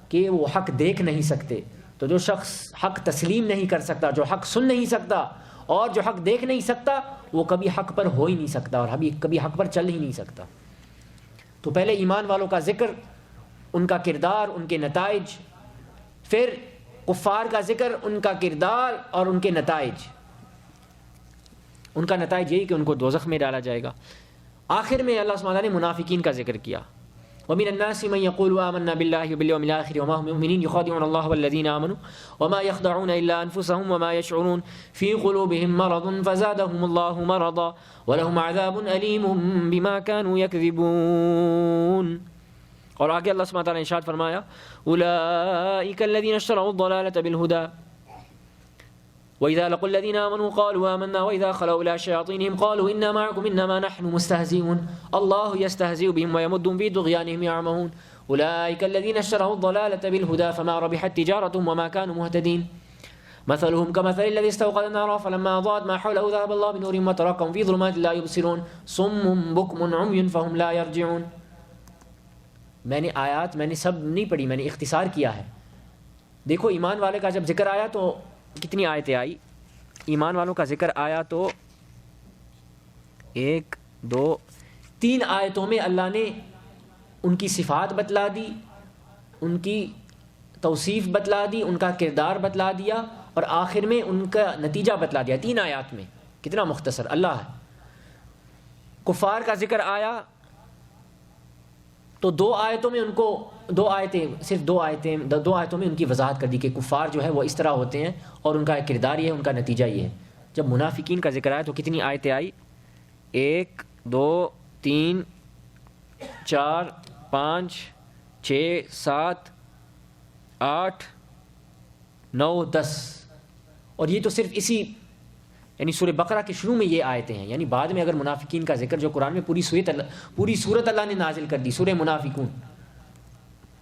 کہ وہ حق دیکھ نہیں سکتے۔ تو جو شخص حق تسلیم نہیں کر سکتا، جو حق سن نہیں سکتا اور جو حق دیکھ نہیں سکتا، وہ کبھی حق پر ہو ہی نہیں سکتا، اور کبھی حق پر چل ہی نہیں سکتا۔ تو پہلے ایمان والوں کا ذکر، ان کا کردار، ان کے نتائج، پھر کفار کا ذکر، ان کا کردار اور ان کے نتائج۔ ان کا نتائج یہی کہ ان کو دوزخ میں ڈالا جائے گا۔ آخر میں اللہ سبحانہ نے منافقین کا ذکر کیا، وَمِنَ النَّاسِ مَن يَقُولُ آمَنَّا بِاللَّهِ وَبِالْيَوْمِ الْآخِرِ وَمَا هُم بِمُؤْمِنِينَ يُخَادِعُونَ اللَّهَ وَالَّذِينَ آمَنُوا وَمَا يَخْدَعُونَ إِلَّا أَنفُسَهُمْ وَمَا يَشْعُرُونَ فِي قُلُوبِهِم مَّرَضٌ فَزَادَهُمُ اللَّهُ مَرَضًا وَلَهُمْ عَذَابٌ أَلِيمٌ بِمَا كَانُوا يَكْذِبُونَ۔ اور آگے اللہ سبحانہ تعالیٰ نے ارشاد فرمایا أُولَٰئِكَ الَّذِينَ اشْتَرَوُا الضَّلَالَةَ بِالْهُدَىٰ وَإِذَا لَقُوا الَّذِينَ آمَنُوا قَالُوا آمَنَّا وَإِذَا خَلَوْا إِلَىٰ شَيَاطِينِهِمْ قَالُوا إِنَّا مَعَكُمْ إِنَّمَا نَحْنُ مُسْتَهْزِئُونَ اللَّهُ يَسْتَهْزِئُ بِهِمْ وَيَمُدُّهُمْ فِي طُغْيَانِهِمْ يَعْمَهُونَ أُولَٰئِكَ الَّذِينَ اشْتَرَوُا الضَّلَالَةَ بِالْهُدَىٰ فَمَا رَبِحَتْ تِجَارَتُهُمْ وَمَا كَانُوا مُهْتَدِينَ مثلهم كمثل الذي استوقد النار فلما أضاءت ما حوله ذهب الله بنورهم وتركهم في ظلمات لا يبصرون صم بكم عمي فهم لا يرجعون۔ میں نے سب نہیں پڑھی، میں نے اختصار کیا ہے۔ دیکھو ایمان والے کا جب ذکر آیا تو کتنی آیتیں آئی؟ ایمان والوں کا ذکر آیا تو 1 2 3 آیتوں میں اللہ نے ان کی صفات بتلا دی، ان کی توصیف بتلا دی، ان کا کردار بتلا دیا، اور آخر میں ان کا نتیجہ بتلا دیا 3 آیات میں۔ کتنا مختصر اللہ ہے۔ کفار کا ذکر آیا تو 2 آیتوں میں ان کو 2 آیتوں میں ان کی وضاحت کر دی کہ کفار جو ہے وہ اس طرح ہوتے ہیں، اور ان کا کردار یہ ہے، ان کا نتیجہ یہ ہے۔ جب منافقین کا ذکر آیا تو کتنی آیتیں آئی؟ 1 2 3 4 5 6 7 8 9 10، اور یہ تو صرف اسی یعنی سورہ بقرہ کے شروع میں یہ آیتیں ہیں، یعنی بعد میں اگر منافقین کا ذکر جو قرآن میں پوری صورت اللہ نے نازل کر دی، سورہ منافقون،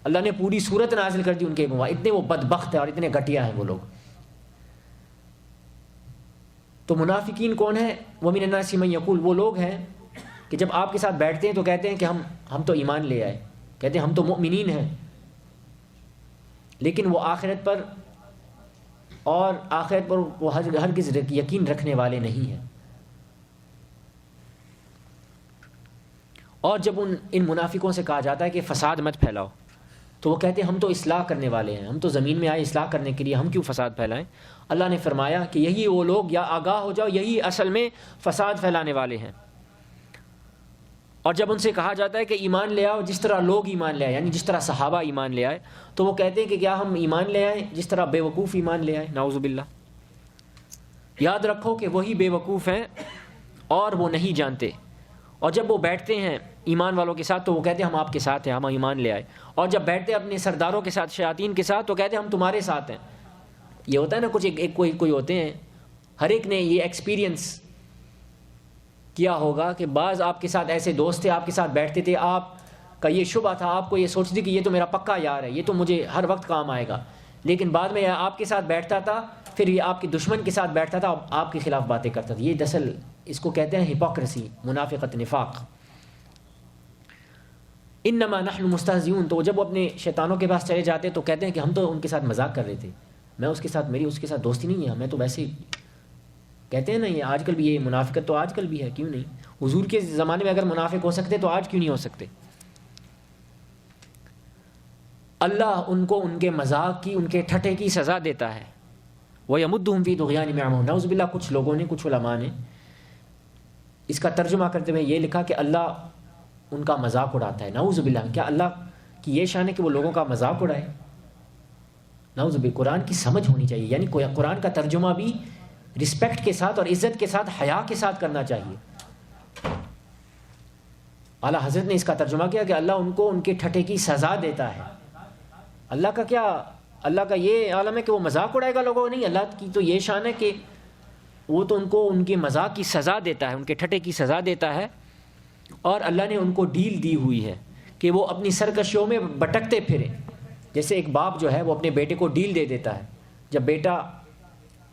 اللہ نے پوری صورت نازل کر دی ان کے اتنے وہ بدبخت ہیں اور اتنے گھٹیا ہیں وہ لوگ۔ تو منافقین کون ہیں؟ وَمِنَ النَّاسِ مَن يَقُولُ، وہ لوگ ہیں کہ جب آپ کے ساتھ بیٹھتے ہیں تو کہتے ہیں کہ ہم تو ایمان لے آئے، کہتے ہیں ہم تو مؤمنین ہیں، لیکن وہ آخرت پر وہ ہرگز یقین رکھنے والے نہیں ہیں۔ اور جب ان منافقوں سے کہا جاتا ہے کہ فساد مت پھیلاؤ، تو وہ کہتے ہیں ہم تو اصلاح کرنے والے ہیں، ہم تو زمین میں آئے اصلاح کرنے کے لیے، ہم کیوں فساد پھیلائیں؟ اللہ نے فرمایا کہ یہی وہ لوگ، یا آگاہ ہو جاؤ، یہی اصل میں فساد پھیلانے والے ہیں۔ اور جب ان سے کہا جاتا ہے کہ ایمان لے آؤ جس طرح لوگ ایمان لے آئے، یعنی جس طرح صحابہ ایمان لے آئے، تو وہ کہتے ہیں کہ کیا ہم ایمان لے آئیں جس طرح بے وقوف ایمان لے آئے؟ نعوذ باللہ۔ یاد رکھو کہ وہی بے وقوف ہیں اور وہ نہیں جانتے، اور جب وہ بیٹھتے ہیں ایمان والوں کے ساتھ تو وہ کہتے ہیں ہم آپ کے ساتھ ہیں، ہم ایمان لے آئے، اور جب بیٹھتے ہیں اپنے سرداروں کے ساتھ، شیاطین کے ساتھ، تو کہتے ہیں ہم تمہارے ساتھ ہیں۔ یہ ہوتا ہے نا، کچھ کوئی ہوتے ہیں، ہر ایک نے یہ ایکسپیرینس کیا ہوگا کہ بعض آپ کے ساتھ ایسے دوست تھے، آپ کے ساتھ بیٹھتے تھے، آپ کا یہ شبہ تھا، آپ کو یہ سوچتی کہ یہ تو میرا پکا یار ہے، یہ تو مجھے ہر وقت کام آئے گا، لیکن بعد میں آپ کے ساتھ بیٹھتا تھا، پھر یہ آپ کے دشمن کے ساتھ بیٹھتا تھا، آپ کے خلاف باتیں کرتا تھا۔ یہ دراصل اس کو کہتے ہیں ہپوکریسی، منافقت، نفاق۔ انما نحن مستہزئون، تو جب وہ اپنے شیطانوں کے پاس چلے جاتے تو کہتے ہیں کہ ہم تو ان کے ساتھ مذاق کر رہے تھے، میں اس کے ساتھ دوستی نہیں ہے، میں تو ویسے کہتے ہیں نا، یہ آج کل بھی، یہ منافقت تو آج کل بھی ہے، کیوں نہیں؟ حضور کے زمانے میں اگر منافق ہو سکتے تو آج کیوں نہیں ہو سکتے؟ اللہ ان کو ان کے مذاق کی، ان کے ٹھٹے کی سزا دیتا ہے۔ وَيَمُدُّهُمْ فِي طُغْيَانِهِمْ يَعْمَهُونَ۔ نعوذ باللہ، کچھ لوگوں نے، کچھ علماء نے اس کا ترجمہ کرتے ہوئے یہ لکھا کہ اللہ ان کا مذاق اڑاتا ہے۔ نعوذ باللہ، کیا اللہ کی یہ شان ہے کہ وہ لوگوں کا مذاق اڑائے؟ نعوذ باللہ۔ قرآن کی سمجھ ہونی چاہیے، یعنی قرآن کا ترجمہ بھی رسپیکٹ کے ساتھ اور عزت کے ساتھ، حیا کے ساتھ کرنا چاہیے۔ اعلیٰ حضرت نے اس کا ترجمہ کیا کہ اللہ ان کو ان کے ٹھٹے کی سزا دیتا ہے۔ اللہ کا یہ عالم ہے کہ وہ مذاق اڑائے گا لوگوں کو؟ نہیں، اللہ کی تو یہ شان ہے کہ وہ تو ان کو ان کے مذاق کی سزا دیتا ہے، ان کے ٹھٹے کی سزا دیتا ہے، اور اللہ نے ان کو ڈیل دی ہوئی ہے کہ وہ اپنی سرکشیوں میں بٹکتے پھریں۔ جیسے ایک باپ جو ہے وہ اپنے بیٹے کو ڈیل دے دیتا ہے، جب بیٹا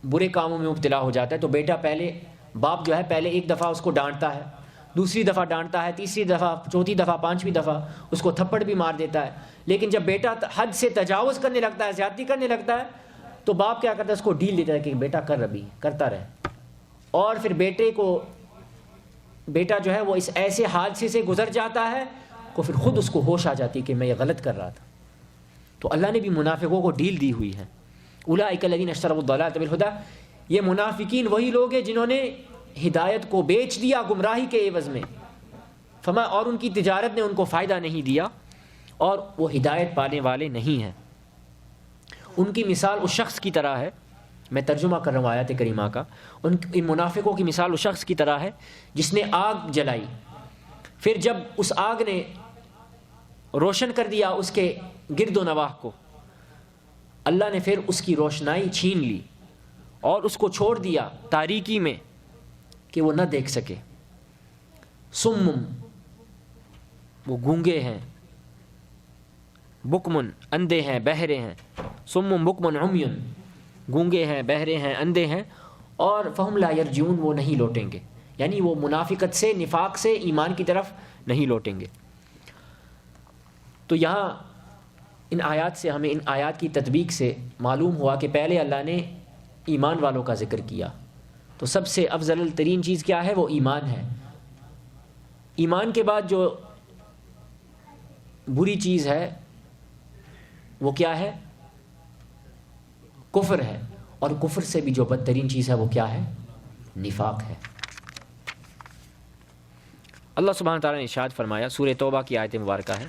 برے کاموں میں مبتلا ہو جاتا ہے تو باپ جو ہے پہلے ایک دفعہ اس کو ڈانٹتا ہے، دوسری دفعہ ڈانٹتا ہے، تیسری دفعہ، چوتھی دفعہ، پانچویں دفعہ اس کو تھپڑ بھی مار دیتا ہے، لیکن جب بیٹا حد سے تجاوز کرنے لگتا ہے، زیادتی کرنے لگتا ہے، تو باپ کیا کرتا ہے؟ اس کو ڈیل دیتا ہے کہ بیٹا کرتا رہے، اور پھر بیٹا جو ہے وہ اس ایسے حادثے سے گزر جاتا ہے کہ پھر خود اس کو ہوش آ جاتی کہ میں یہ غلط کر رہا تھا۔ تو اللہ نے بھی منافقوں کو ڈیل دی ہوئی ہے۔ اولئک الذین اشتروا الضلالۃ بالہدی، یہ منافقین وہی لوگ ہیں جنہوں نے ہدایت کو بیچ دیا گمراہی کے عوض میں، اور ان کی تجارت نے ان کو فائدہ نہیں دیا، اور وہ ہدایت پانے والے نہیں ہیں۔ ان کی مثال اس شخص کی طرح ہے، میں ترجمہ کر رہا ہوں آیات کریمہ کا، ان منافقوں کی مثال اس شخص کی طرح ہے جس نے آگ جلائی، پھر جب اس آگ نے روشن کر دیا اس کے گرد و نواح کو، اللہ نے پھر اس کی روشنائی چھین لی اور اس کو چھوڑ دیا تاریکی میں کہ وہ نہ دیکھ سکے۔ سمم، وہ گونگے ہیں، بکمن، اندھے ہیں، بہرے ہیں، سمم بکمن عمیٌ، گونگے ہیں، بہرے ہیں، اندھے ہیں، اور فہم لا یرجعون، وہ نہیں لوٹیں گے، یعنی وہ منافقت سے، نفاق سے ایمان کی طرف نہیں لوٹیں گے۔ تو یہاں ان آیات سے ہمیں، ان آیات کی تطبیق سے معلوم ہوا کہ پہلے اللہ نے ایمان والوں کا ذکر کیا، تو سب سے افضل ترین چیز کیا ہے؟ وہ ایمان ہے۔ ایمان کے بعد جو بری چیز ہے وہ کیا ہے؟ کفر ہے، اور کفر سے بھی جو بدترین چیز ہے وہ کیا ہے؟ نفاق ہے۔ اللہ سبحانہ تعالیٰ نے ارشاد فرمایا، سورہ توبہ کی آیت مبارکہ ہے،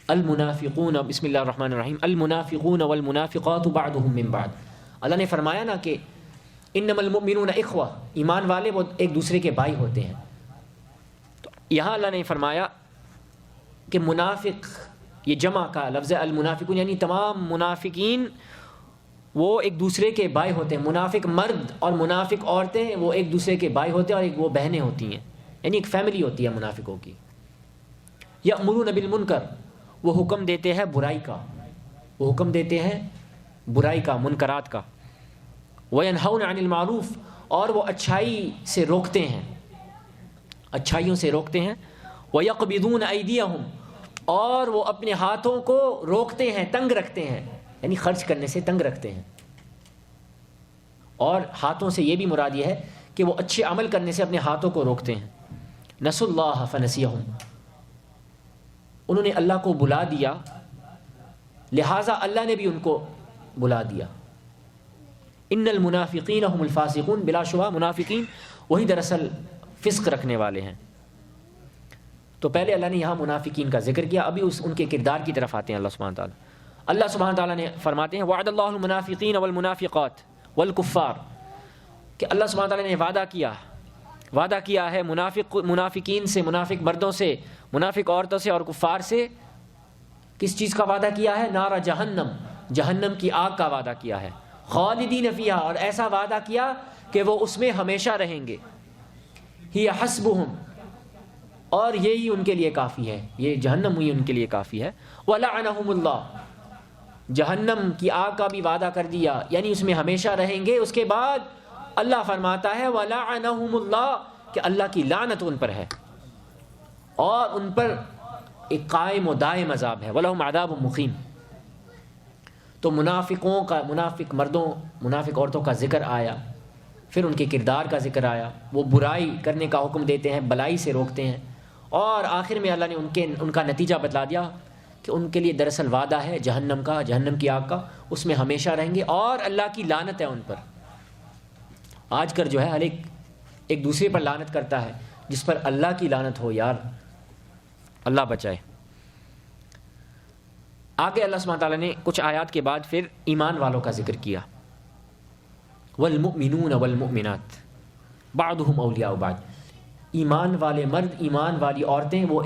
المنافقون، بسم اللہ الرحمن الرحیم، المنافقون والمنافقات بعضهم من بعض۔ اللہ نے فرمایا نا کہ انما المؤمنون اخوہ، ایمان والے وہ ایک دوسرے کے بھائی ہوتے ہیں۔ تو یہاں اللہ نے فرمایا کہ منافق، یہ جمع کا لفظ المنافقون، یعنی تمام منافقین وہ ایک دوسرے کے بھائی ہوتے ہیں۔ منافق مرد اور منافق عورتیں وہ ایک دوسرے کے بھائی ہوتے ہیں، اور ایک وہ بہنیں ہوتی ہیں، یعنی ایک فیملی ہوتی ہے منافقوں کی۔ یأمرون بالمنکر، وہ حکم دیتے ہیں برائی کا، وہ حکم دیتے ہیں برائی کا، منکرات کا، وینہون عن المعروف، اور وہ اچھائی سے روکتے ہیں، اچھائیوں سے روکتے ہیں، ویقبضون ایدیہم، اور وہ اپنے ہاتھوں کو روکتے ہیں، تنگ رکھتے ہیں، یعنی خرچ کرنے سے تنگ رکھتے ہیں. اور ہاتھوں سے یہ بھی مراد یہ ہے کہ وہ اچھے عمل کرنے سے اپنے ہاتھوں کو روکتے ہیں. نسوا اللہ فنسیہم، انہوں نے اللہ کو بلا دیا لہٰذا اللہ نے بھی ان کو بلا دیا. ان المنافقین هم الفاسقون، بلا شبہ منافقین وہی دراصل فسق رکھنے والے ہیں. تو پہلے اللہ نے یہاں منافقین کا ذکر کیا، ابھی ان کے کردار کی طرف آتے ہیں. اللہ سبحانہ تعالیٰ نے فرماتے ہیں وعد اللہ المنافقین والمنافقات والکفار، کہ اللہ سبحانہ تعالیٰ نے وعدہ کیا ہے منافقین سے، منافق مردوں سے، منافق عورتوں سے اور کفار سے. کس چیز کا وعدہ کیا ہے؟ نار جہنم، جہنم کی آگ کا وعدہ کیا ہے. خالدین فیہا، اور ایسا وعدہ کیا کہ وہ اس میں ہمیشہ رہیں گے. ہی حسبہم، اور یہی ان کے لیے کافی ہے، یہ جہنم ہوئی ان کے لیے کافی ہے. ولعنہم اللہ، جہنم کی آگ کا بھی وعدہ کر دیا، یعنی اس میں ہمیشہ رہیں گے. اس کے بعد اللہ فرماتا ہے ولعنہم اللہ، کہ اللہ کی لعنت ان پر ہے اور ان پر ایک قائم و دائم عذاب ہے. ولہم عذاب مقیم. تو منافقوں کا، منافق مردوں، منافق عورتوں کا ذکر آیا، پھر ان کے کردار کا ذکر آیا. وہ برائی کرنے کا حکم دیتے ہیں، بلائی سے روکتے ہیں، اور آخر میں اللہ نے ان کا نتیجہ بتلا دیا کہ ان کے لیے دراصل وعدہ ہے جہنم کا، جہنم کی آگ کا، اس میں ہمیشہ رہیں گے اور اللہ کی لعنت ہے ان پر. آج کل جو ہے ہر ایک دوسرے پر لعنت کرتا ہے، جس پر اللہ کی لعنت ہو یار، اللہ بچائے. آگے اللہ سبحانہ تعالیٰ نے کچھ آیات کے بعد پھر ایمان والوں کا ذکر کیا. والمؤمنون والمؤمنات بعضهم اولیاء بعض، ایمان والے مرد، ایمان والی عورتیں، وہ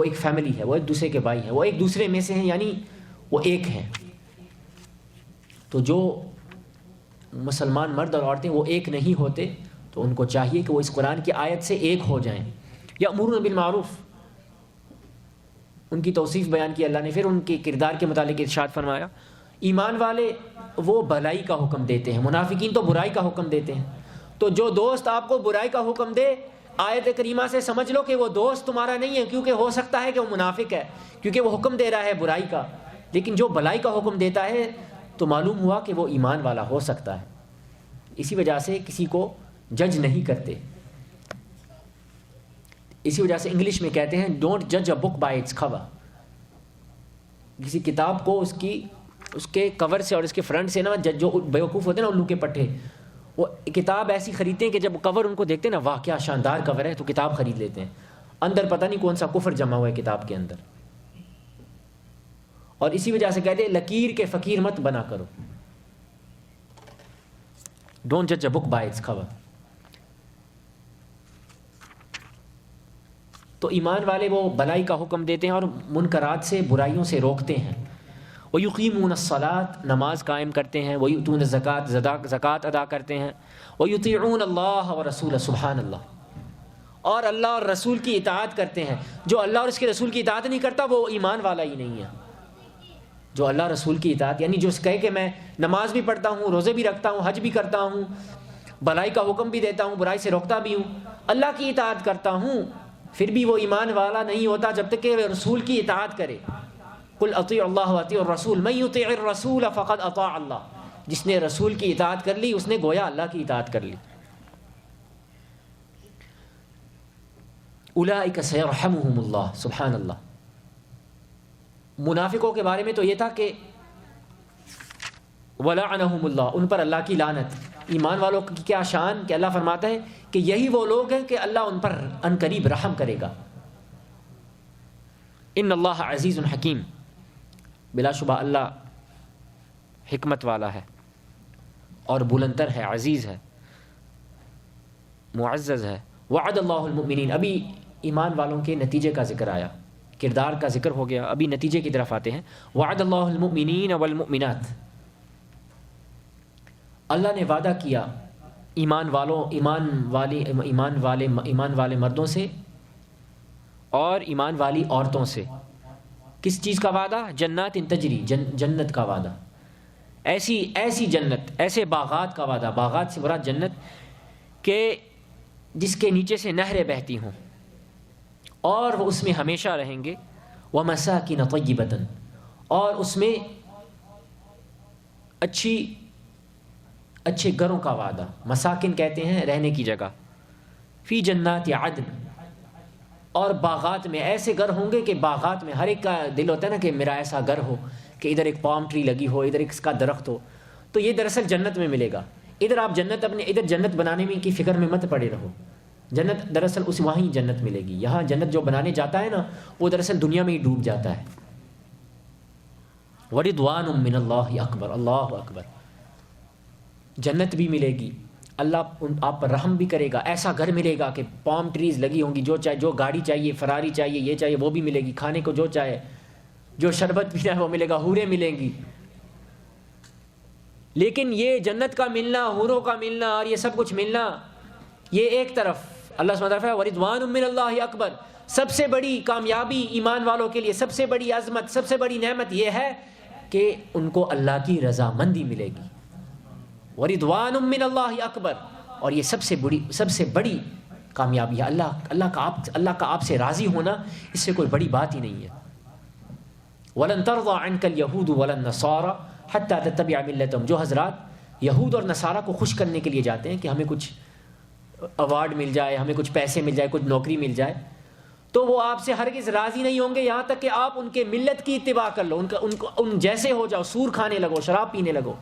ایک فیملی ہے، وہ ایک دوسرے کے بھائی ہیں، وہ ایک دوسرے میں سے ہیں، یعنی وہ ایک ہیں. تو جو مسلمان مرد اور عورتیں وہ ایک نہیں ہوتے، تو ان کو چاہیے کہ وہ اس قرآن کی آیت سے ایک ہو جائیں. یأمرون بالمعروف، ان کی توصیف بیان کی اللہ نے. پھر ان کے کردار کے متعلق ارشاد فرمایا ایمان والے وہ بھلائی کا حکم دیتے ہیں، منافقین تو برائی کا حکم دیتے ہیں. تو جو دوست آپ کو برائی کا حکم دے، آیت کریمہ سے سمجھ لو کہ وہ دوست تمہارا نہیں ہے، کیونکہ ہو سکتا ہے کہ وہ منافق ہے، کیونکہ وہ حکم دے رہا ہے برائی کا. لیکن جو بھلائی کا حکم دیتا ہے تو معلوم ہوا کہ وہ ایمان والا ہو سکتا ہے. اسی وجہ سے کسی کو جج نہیں کرتے. اسی وجہ سے انگلش میں کہتے ہیں ڈونٹ جج اے بک بائی اٹس کور. کسی کتاب کو اس کے کور سے اور اس کے فرنٹ سے نہ جج. جو بیوقوف ہوتے ہیں نا الو کے پٹھے، وہ کتاب ایسی خریدتے ہیں کہ جب کور ان کو دیکھتے ہیں نا، واہ کیا شاندار کور ہے، تو کتاب خرید لیتے ہیں. اندر پتہ نہیں کون سا کفر جمع ہوا ہے کتاب کے اندر. اور اسی وجہ سے کہتے ہیں لکیر کے فقیر مت بنا کرو. ڈونٹ جج اے بک بائی اٹس کور. تو ایمان والے وہ بلائی کا حکم دیتے ہیں اور منکرات سے، برائیوں سے روکتے ہیں. وَيُقِيمُونَ الصَّلَاةَ، نماز قائم کرتے ہیں. وَيُؤْتُونَ الزَّكَاةَ، زکوٰۃ ادا کرتے ہیں. وَيُطِيعُونَ اللَّهَ وَرَسُولَهُ، سبحان اللہ، اور اللہ اور رسول کی اطاعت کرتے ہیں. جو اللہ اور اس کے رسول کی اطاعت نہیں کرتا وہ ایمان والا ہی نہیں ہے. جو اللہ رسول کی اطاعت، یعنی جو کہے کہ میں نماز بھی پڑھتا ہوں، روزے بھی رکھتا ہوں، حج بھی کرتا ہوں، بھلائی کا حکم بھی دیتا ہوں، برائی سے روکتا بھی ہوں، اللہ کی اطاعت کرتا ہوں، پھر بھی وہ ایمان والا نہیں ہوتا جب تک کہ رسول کی اطاعت کرے. قل اطیعوا اللہ واطیعوا الرسول من یطع الرسول فقد اطاع اللہ. جس نے رسول کی اطاعت کر لی اس نے گویا اللہ کی اطاعت کر لی. اولئک سیرحمهم اللہ، سبحان اللہ. منافقوں کے بارے میں تو یہ تھا کہ ولعنہم اللہ، ان پر اللہ کی لعنت. ایمان والوں کی کیا شان کہ اللہ فرماتا ہے کہ یہی وہ لوگ ہیں کہ اللہ ان پر عنقریب رحم کرے گا. ان اللہ عزیز حکیم، بلا شبہ اللہ حکمت والا ہے اور بلندر ہے، عزیز ہے، معزز ہے. وعد اللہ المؤمنین، ابھی ایمان والوں کے نتیجے کا ذکر آیا، کردار کا ذکر ہو گیا، ابھی نتیجے کی طرف آتے ہیں. وعد اللہ المؤمنین والمؤمنات، اللہ نے وعدہ کیا ایمان والے مردوں سے اور ایمان والی عورتوں سے۔ کس چیز کا وعدہ؟ جنات تجری، جنت کا وعدہ، ایسی جنت، ایسے باغات کا وعدہ۔ باغات سے مراد جنت کہ جس کے نیچے سے نہریں بہتی ہوں اور وہ اس میں ہمیشہ رہیں گے۔ وَمَسَاكِنَ طَيِّبَةً، اور اس میں اچھے گھروں کا وعدہ۔ مساکن کہتے ہیں رہنے کی جگہ۔ فی جنات عدن، اور باغات میں ایسے گھر ہوں گے کہ باغات میں ہر ایک کا دل ہوتا ہے نا کہ میرا ایسا گھر ہو کہ ادھر ایک پام ٹری لگی ہو، ادھر ایک اس کا درخت ہو، تو یہ دراصل جنت میں ملے گا۔ ادھر آپ ادھر جنت بنانے میں کی فکر میں مت پڑے رہو، جنت دراصل وہیں جنت ملے گی۔ یہاں جنت جو بنانے جاتا ہے نا وہ دراصل دنیا میں ہی ڈوب جاتا ہے۔ وَرِضْوَانٌ مِّنَ اللَّهِ اکبر، اللہ اکبر۔ جنت بھی ملے گی، اللہ آپ پر رحم بھی کرے گا، ایسا گھر ملے گا کہ پام ٹریز لگی ہوں گی، جو گاڑی چاہیے، فراری چاہیے، یہ چاہیے وہ بھی ملے گی، کھانے کو جو چاہے، جو شربت پینا ہے وہ ملے گا، حوریں ملیں گی۔ لیکن یہ جنت کا ملنا، حوروں کا ملنا اور یہ سب کچھ ملنا یہ ایک طرف، اللہ سبحانہ وتعالیٰ وَرِضْوَانٌ مِّنَ اللَّهِ اکبر، سب سے بڑی کامیابی ایمان والوں کے لیے، سب سے بڑی عظمت، سب سے بڑی نعمت یہ ہے کہ ان کو اللہ کی رضامندی ملے گی۔ وَرِضْوَانٌ مِّنَ اللَّهِ اکبر، اور یہ سب سے بڑی کامیابی ہے۔ اللہ کا آپ سے راضی ہونا، اس سے کوئی بڑی بات ہی نہیں ہے۔ وَلَن تَرْضَىٰ عَنْكَ الْيَهُودُ وَلَا النَّصَارَىٰ حَتَّىٰ تَتَّبِعَ مِلَّتَهُمْ، جو حضرات یہود اور نصارہ کو خوش کرنے کے لیے جاتے ہیں کہ ہمیں کچھ ایوارڈ مل جائے، ہمیں کچھ پیسے مل جائے، کچھ نوکری مل جائے، تو وہ آپ سے ہرگز راضی نہیں ہوں گے یہاں تک کہ آپ ان کے ملت کی اتباع کر لو، ان جیسے ہو جاؤ، سور کھانے لگو، شراب پینے لگو۔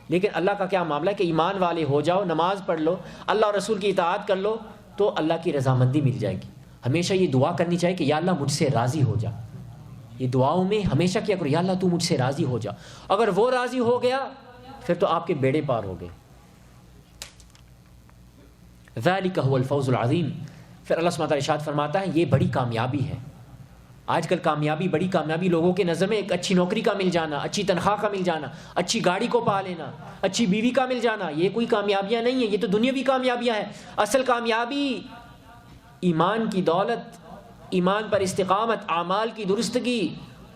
لیکن اللہ کا کیا معاملہ ہے کہ ایمان والے ہو جاؤ، نماز پڑھ لو، اللہ اور رسول کی اطاعت کر لو، تو اللہ کی رضامندی مل جائے گی۔ ہمیشہ یہ دعا کرنی چاہیے کہ یا اللہ مجھ سے راضی ہو جا۔ یہ دعاؤں میں ہمیشہ کیا کرو، یا اللہ تو مجھ سے راضی ہو جا۔ اگر وہ راضی ہو گیا پھر تو آپ کے بیڑے پار ہو گئے۔ ذالک هو الفوز العظیم۔ پھر اللہ سبحانہ وتعالیٰ ارشاد فرماتا ہے یہ بڑی کامیابی ہے۔ آج کل بڑی کامیابی لوگوں کے نظر میں ایک اچھی نوکری کا مل جانا، اچھی تنخواہ کا مل جانا، اچھی گاڑی کو پا لینا، اچھی بیوی کا مل جانا، یہ کوئی کامیابیاں نہیں ہیں، یہ تو دنیاوی کامیابیاں ہیں۔ اصل کامیابی ایمان کی دولت، ایمان پر استقامت، اعمال کی درستگی،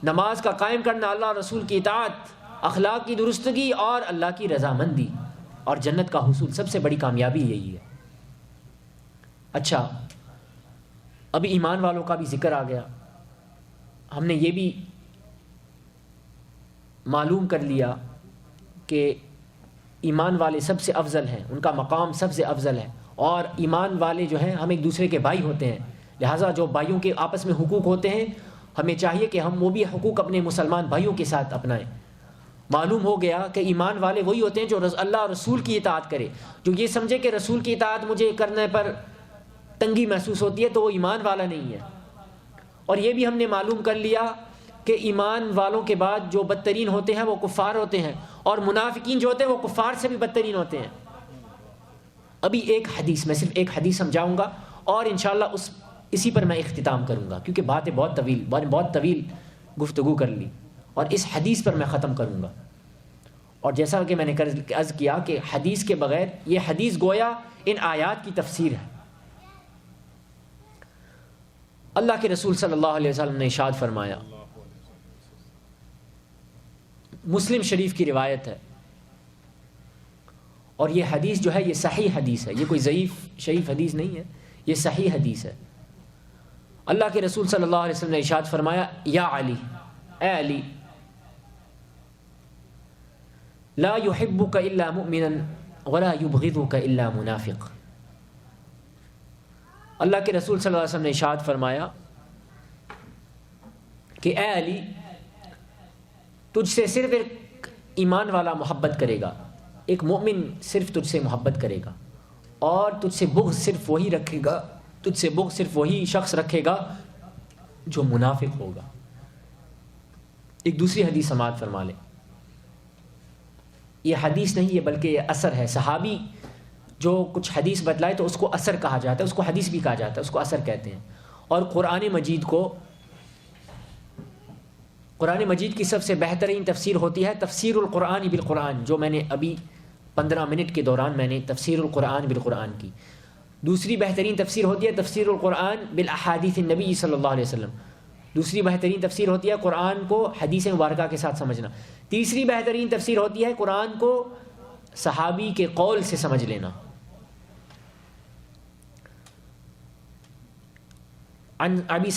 نماز کا قائم کرنا، اللہ اور رسول کی اطاعت، اخلاق کی درستگی اور اللہ کی رضامندی اور جنت کا حصول، سب سے بڑی کامیابی یہی ہے۔ اچھا، ابھی ایمان والوں کا بھی ذکر آ گیا، ہم نے یہ بھی معلوم کر لیا کہ ایمان والے سب سے افضل ہیں، ان کا مقام سب سے افضل ہے، اور ایمان والے جو ہیں ہم ایک دوسرے کے بھائی ہوتے ہیں، لہٰذا جو بھائیوں کے آپس میں حقوق ہوتے ہیں ہمیں چاہیے کہ ہم وہ بھی حقوق اپنے مسلمان بھائیوں کے ساتھ اپنائیں۔ معلوم ہو گیا کہ ایمان والے وہی ہوتے ہیں جو اللہ اور رسول کی اطاعت کرے، جو یہ سمجھے کہ رسول کی اطاعت مجھے کرنے پر تنگی محسوس ہوتی ہے تو وہ ایمان والا نہیں ہے۔ اور یہ بھی ہم نے معلوم کر لیا کہ ایمان والوں کے بعد جو بدترین ہوتے ہیں وہ کفار ہوتے ہیں، اور منافقین جو ہوتے ہیں وہ کفار سے بھی بدترین ہوتے ہیں۔ ابھی میں صرف ایک حدیث سمجھاؤں گا اور انشاءاللہ اسی پر میں اختتام کروں گا، کیونکہ باتیں بہت طویل گفتگو کر لی، اور اس حدیث پر میں ختم کروں گا۔ اور جیسا کہ میں نے عرض کیا کہ حدیث کے بغیر یہ حدیث گویا ان آیات کی تفسیر ہے۔ اللہ کے رسول صلی اللہ علیہ وسلم نے ارشاد فرمایا، مسلم شریف کی روایت ہے، اور یہ حدیث جو ہے یہ صحیح حدیث ہے، یہ کوئی ضعیف شریف حدیث نہیں ہے، یہ صحیح حدیث ہے۔ اللہ کے رسول صلی اللہ علیہ وسلم نے ارشاد فرمایا، یا علی، اے علی، لا يحبك الا مؤمنا ولا يبغضك الا منافق۔ اللہ کے رسول صلی اللہ علیہ وسلم نے ارشاد فرمایا کہ اے علی، تجھ سے صرف ایک ایمان والا محبت کرے گا، ایک مومن صرف تجھ سے محبت کرے گا، اور تجھ سے بغض صرف وہی شخص رکھے گا جو منافق ہوگا۔ ایک دوسری حدیث سماعت فرما لیں، یہ حدیث نہیں ہے بلکہ یہ اثر ہے۔ صحابی جو کچھ حدیث بتلائے تو اس کو اثر کہا جاتا ہے، اس کو حدیث بھی کہا جاتا ہے، اس کو اثر کہتے ہیں۔ اور قرآن مجید کی سب سے بہترین تفسیر ہوتی ہے تفسیر القرآن بالقرآن، جو میں نے ابھی 15 منٹ کے دوران میں نے تفسیر القرآن بالقرآن کی۔ دوسری بہترین تفسیر ہوتی ہے تفسیر القرآن بالاحادیث النبی صلی اللہ علیہ وسلم. دوسری بہترین تفسیر ہوتی ہے قرآن کو حدیث مبارکہ کے ساتھ سمجھنا. تیسری بہترین تفسیر ہوتی ہے قرآن کو صحابی کے قول سے سمجھ لینا. عن ابی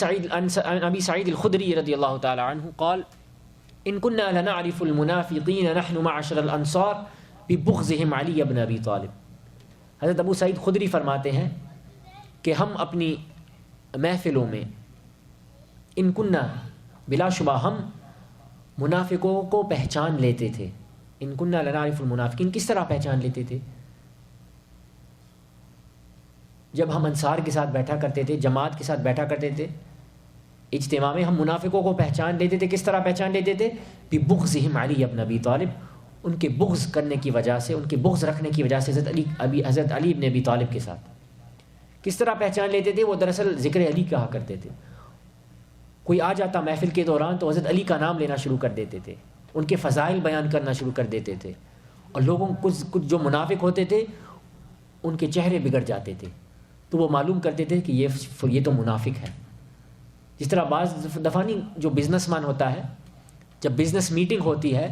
سعید الخدری رضی اللہ تعالی عنہ قال ان كنا لنعرف المنافقین نحن معشر الانصار ببغضهم علی بن ابی طالب. حضرت ابو سعید خدری فرماتے ہیں کہ ہم اپنی محفلوں میں ان کننا بلا شبہ ہم منافقوں کو پہچان لیتے تھے. ان کننا لنعرف المنافقین کس طرح پہچان لیتے تھے؟ جب ہم انصار کے ساتھ بیٹھا کرتے تھے، جماعت کے ساتھ بیٹھا کرتے تھے، اجتماع میں ہم منافقوں کو پہچان لیتے تھے. کس طرح پہچان لیتے تھے؟ ببغضهم علی ابن ابی طالب، ان کے بغض کرنے کی وجہ سے، ان کے بغض رکھنے کی وجہ سے حضرت علی ابن ابی طالب کے ساتھ. کس طرح پہچان لیتے تھے؟ وہ دراصل ذکر علی کہا کرتے تھے. کوئی آ جاتا محفل کے دوران تو حضرت علی کا نام لینا شروع کر دیتے تھے، ان کے فضائل بیان کرنا شروع کر دیتے تھے، اور لوگوں کچھ جو منافق ہوتے تھے ان کے چہرے بگڑ جاتے تھے، تو وہ معلوم کرتے تھے کہ یہ تو منافق ہے. جس طرح بعض دفعہ جو بزنس مین ہوتا ہے، جب بزنس میٹنگ ہوتی ہے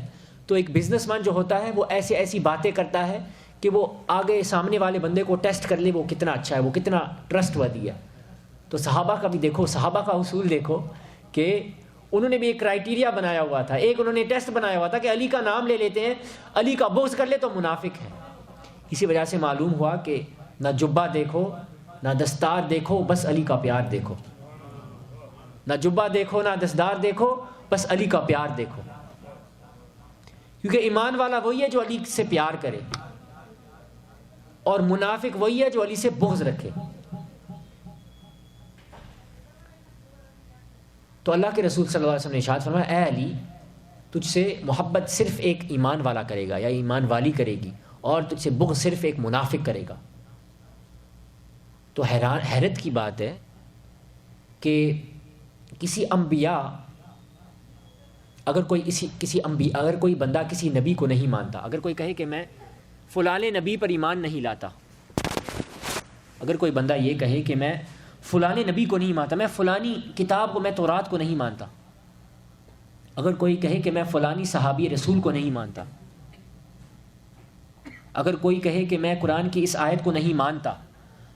تو ایک بزنس مین جو ہوتا ہے وہ ایسی باتیں کرتا ہے کہ وہ آگے سامنے والے بندے کو ٹیسٹ کر لے وہ کتنا اچھا ہے، وہ کتنا ٹرسٹ ورتھی ہے. تو صحابہ کا بھی دیکھو، صحابہ کا اصول دیکھو کہ انہوں نے بھی ایک کرائیٹیریا بنایا ہوا تھا، ایک انہوں نے ٹیسٹ بنایا ہوا تھا کہ علی کا نام لے لیتے ہیں، علی کا بغض کر لے تو منافق ہے. اسی وجہ سے معلوم ہوا کہ نہ جبہ دیکھو نہ دستار دیکھو، بس علی کا پیار دیکھو. نہ جبہ دیکھو نہ دستار دیکھو، بس علی کا پیار دیکھو. کیونکہ ایمان والا وہی ہے جو علی سے پیار کرے، اور منافق وہی ہے جو علی سے بغض رکھے. تو اللہ کے رسول صلی اللہ علیہ وسلم نے ارشاد فرمایا اے علی، تجھ سے محبت صرف ایک ایمان والا کرے گا یا ایمان والی کرے گی، اور تجھ سے بغض صرف ایک منافق کرے گا. تو حیرت کی بات ہے کہ کسی انبیاء اگر کوئی بندہ کسی نبی کو نہیں مانتا، اگر کوئی کہے کہ میں فلاں نبی پر ایمان نہیں لاتا، اگر کوئی بندہ یہ کہے کہ میں فلاں نبی کو نہیں مانتا، میں فلانی کتاب کو، میں تورات کو نہیں مانتا، اگر کوئی کہے کہ میں فلانی صحابی رسول کو نہیں مانتا، اگر کوئی کہے کہ میں قرآن کی اس آیت کو نہیں مانتا،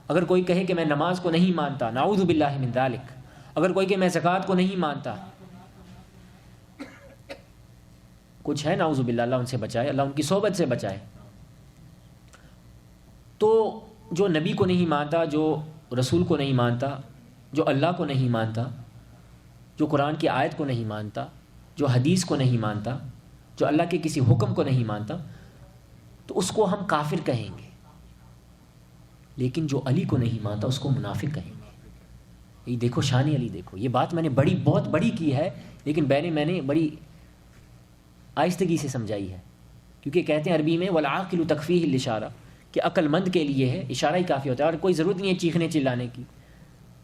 اگر کوئی کہے کہ میں نماز کو نہیں مانتا، نعوذ باللہ من ذالک، اگر کوئی کہ میں زکوٰۃ کو نہیں مانتا، کچھ ہے نعوذ باللہ، اللہ ان سے بچائے، اللہ ان کی صحبت سے بچائے. تو جو نبی کو نہیں مانتا، جو رسول کو نہیں مانتا، جو اللہ کو نہیں مانتا، جو قرآن کی آیت کو نہیں مانتا، جو حدیث کو نہیں مانتا، جو اللہ کے کسی حکم کو نہیں مانتا، تو اس کو ہم کافر کہیں گے. لیکن جو علی کو نہیں مانتا اس کو منافق کہیں گے. یہ دیکھو شان علی، دیکھو یہ بات میں نے بہت بڑی کی ہے، لیکن میں نے بڑی آہستگی سے سمجھائی ہے، کیونکہ کہتے ہیں عربی میں والعاقل تکفیہ الاشارہ، کہ عقل مند کے لیے ہے اشارہ ہی کافی ہوتا ہے، اور کوئی ضرورت نہیں ہے چیخنے چلانے کی.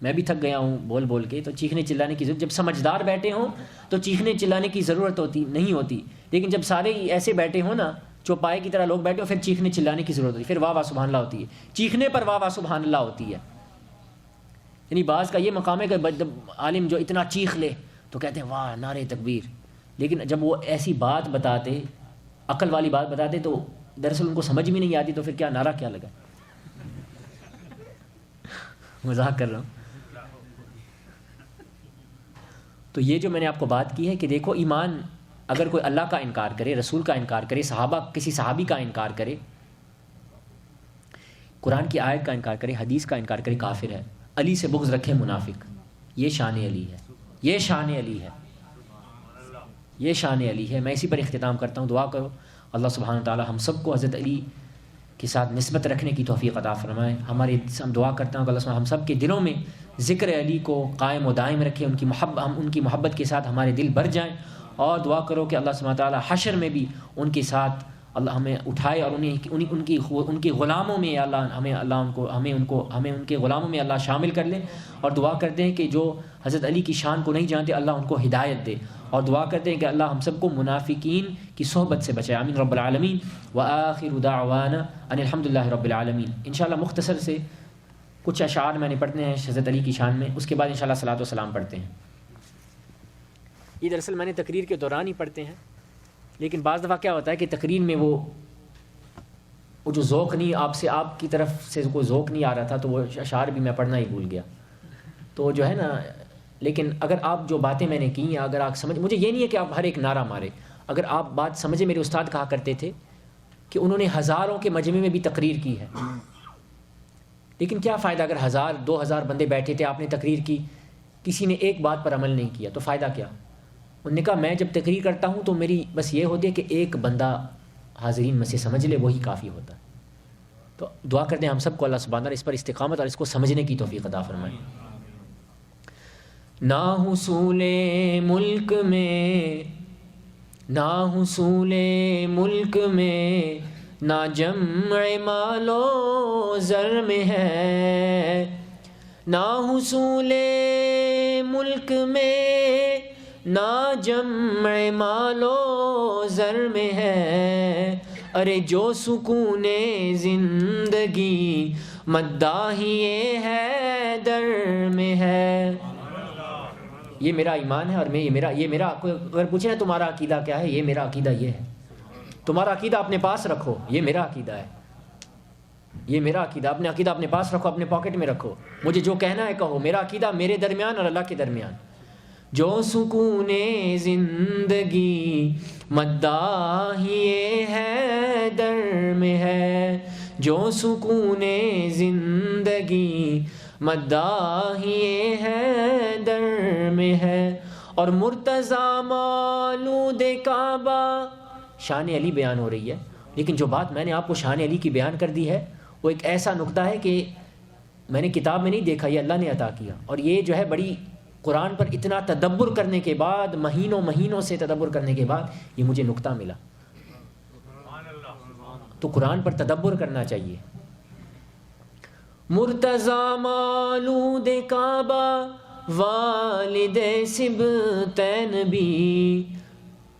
میں بھی تھک گیا ہوں بول کے، تو چیخنے چلانے کی ضرورت، جب سمجھدار بیٹھے ہوں تو چیخنے چلانے کی ضرورت نہیں ہوتی، لیکن جب سارے ایسے بیٹھے ہوں نا، چوپائے کی طرح لوگ بیٹھے ہو، پھر چیخنے چلانے کی ضرورت ہوتی ہے، پھر واہ واہ سبحان اللہ ہوتی ہے، چیخنے پر واہ واہ سبحان اللہ ہوتی ہے. یعنی بعض کا یہ مقام ہے کہ جب عالم جو اتنا چیخ لے تو کہتے ہیں واہ نعرہ تکبیر، لیکن جب وہ ایسی بات بتاتے، عقل والی بات بتاتے، تو دراصل ان کو سمجھ بھی نہیں آتی، تو پھر کیا نعرہ کیا لگا. مذاق کر رہا ہوں. تو یہ جو میں نے آپ کو بات کی ہے کہ دیکھو ایمان، اگر کوئی اللہ کا انکار کرے، رسول کا انکار کرے، کسی صحابی کا انکار کرے، قرآن کی آیت کا انکار کرے، حدیث کا انکار کرے، کافر ہے. علی سے بغض رکھے منافق. یہ شان علی ہے، یہ شان علی ہے، یہ شان علی ہے. میں اسی پر اختتام کرتا ہوں. دعا کرو اللہ سبحانہ تعالی ہم سب کو حضرت علی کے ساتھ نسبت رکھنے کی توفیق عطا فرمائے. ہم دعا کرتا ہوں کہ اللہ سبحانہ ہم سب کے دلوں میں ذکر علی کو قائم و دائم رکھے، ہم ان کی محبت کے ساتھ ہمارے دل بھر جائیں. اور دعا کرو کہ اللہ سبحانہ تعالی حشر میں بھی ان کے ساتھ اللہ ہمیں اٹھائے، اور ان کی غلاموں میں اللہ ہمیں ان کے غلاموں میں اللہ شامل کر لے. اور دعا کرتے ہیں کہ جو حضرت علی کی شان کو نہیں جانتے اللہ ان کو ہدایت دے. اور دعا کرتے ہیں کہ اللہ ہم سب کو منافقین کی صحبت سے بچائے. آمین رب العالمین. وآخر دعوانا ان الحمد للہ رب العالمین. انشاءاللہ مختصر سے کچھ اشعار میں نے پڑھنے ہیں حضرت علی کی شان میں، اس کے بعد انشاءاللہ صلاۃ و سلام پڑھتے ہیں۔ یہ دراصل میں نے تقریر کے دوران ہی پڑھتے ہیں، لیکن بعض دفعہ کیا ہوتا ہے کہ تقریر میں وہ جو ذوق نہیں آپ کی طرف سے کوئی ذوق نہیں آ رہا تھا، تو وہ اشعار بھی میں پڑھنا ہی بھول گیا۔ تو جو ہے نا، لیکن اگر آپ جو باتیں میں نے کی ہیں، اگر آپ سمجھ، مجھے یہ نہیں ہے کہ آپ ہر ایک نعرہ مارے، اگر آپ بات سمجھے، میرے استاد کہا کرتے تھے کہ انہوں نے ہزاروں کے مجمع میں بھی تقریر کی ہے، لیکن کیا فائدہ اگر 1000 2000 بندے بیٹھے تھے، آپ نے تقریر کی، کسی نے ایک بات پر عمل نہیں کیا، تو فائدہ کیا؟ انہوں نے کہا میں جب تقریر کرتا ہوں تو میری بس یہ ہوتی ہے کہ ایک بندہ حاضرین میں سے سمجھ لے، وہی کافی ہوتا ہے۔ تو دعا کرتے ہیں ہم سب کو اللہ سبحانہ اس پر استقامت اور اس کو سمجھنے کی توفیق عطا فرمائے۔ نہ حصول ملک میں، نہ حصول ملک میں، نہ جمع مال و زر میں ہے، نہ حصول ملک میں، نہ جمع مال و زر میں ہے، ارے جو سکون زندگی مداحِ حیدر میں ہے۔ یہ میرا ایمان ہے، اور یہ میرا اگر پوچھیں نا تمہارا عقیدہ کیا ہے، یہ میرا عقیدہ یہ ہے۔ تمہارا عقیدہ اپنے پاس رکھو، یہ میرا عقیدہ ہے، یہ میرا عقیدہ، اپنے عقیدہ اپنے پاس رکھو، اپنے پاکٹ میں رکھو، مجھے جو کہنا ہے کہو، میرا عقیدہ میرے درمیان اور اللہ کے درمیان۔ جو سکون زندگی مداحِ حیدر میں ہے، جو سکون زندگی مداحِ حیدر میں ہے، اور مرتضیٰ مولود کعبہ، شان علی بیان ہو رہی ہے، لیکن جو بات میں نے آپ کو شان علی کی بیان کر دی ہے، وہ ایک ایسا نقطہ ہے کہ میں نے کتاب میں نہیں دیکھا، یہ اللہ نے عطا کیا، اور یہ جو ہے بڑی قرآن پر اتنا تدبر کرنے کے بعد، مہینوں سے تدبر کرنے کے بعد یہ مجھے نقطہ ملا۔ تو قرآن پر تدبر کرنا چاہیے۔ مرتضیٰ مولود کعبہ والد سبتین بھی،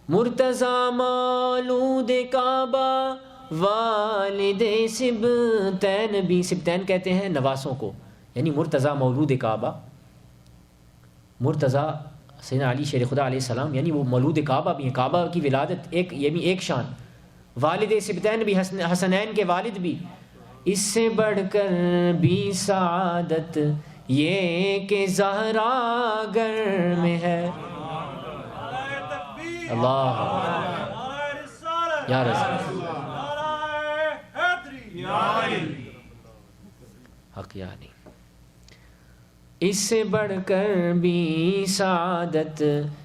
مرتضیٰ مولود کعبہ والد سبتین بھی، سبتین کہتے ہیں نواسوں کو، یعنی مرتضیٰ مولود کعبہ، مرتضیٰ سیدنا علی شیر خدا علیہ السلام، یعنی وہ مولود کعبہ بھی ہیں، کعبہ کی ولادت ایک، یہ بھی ایک شان، والد سبتین بھی، حسنین کے والد بھی، اس سے بڑھ کر بھی سعادت یہ کہ زہرا گھر میں ہے۔ اللہ یا رسول حق یا علی، اس سے بڑھ کر بھی سعادت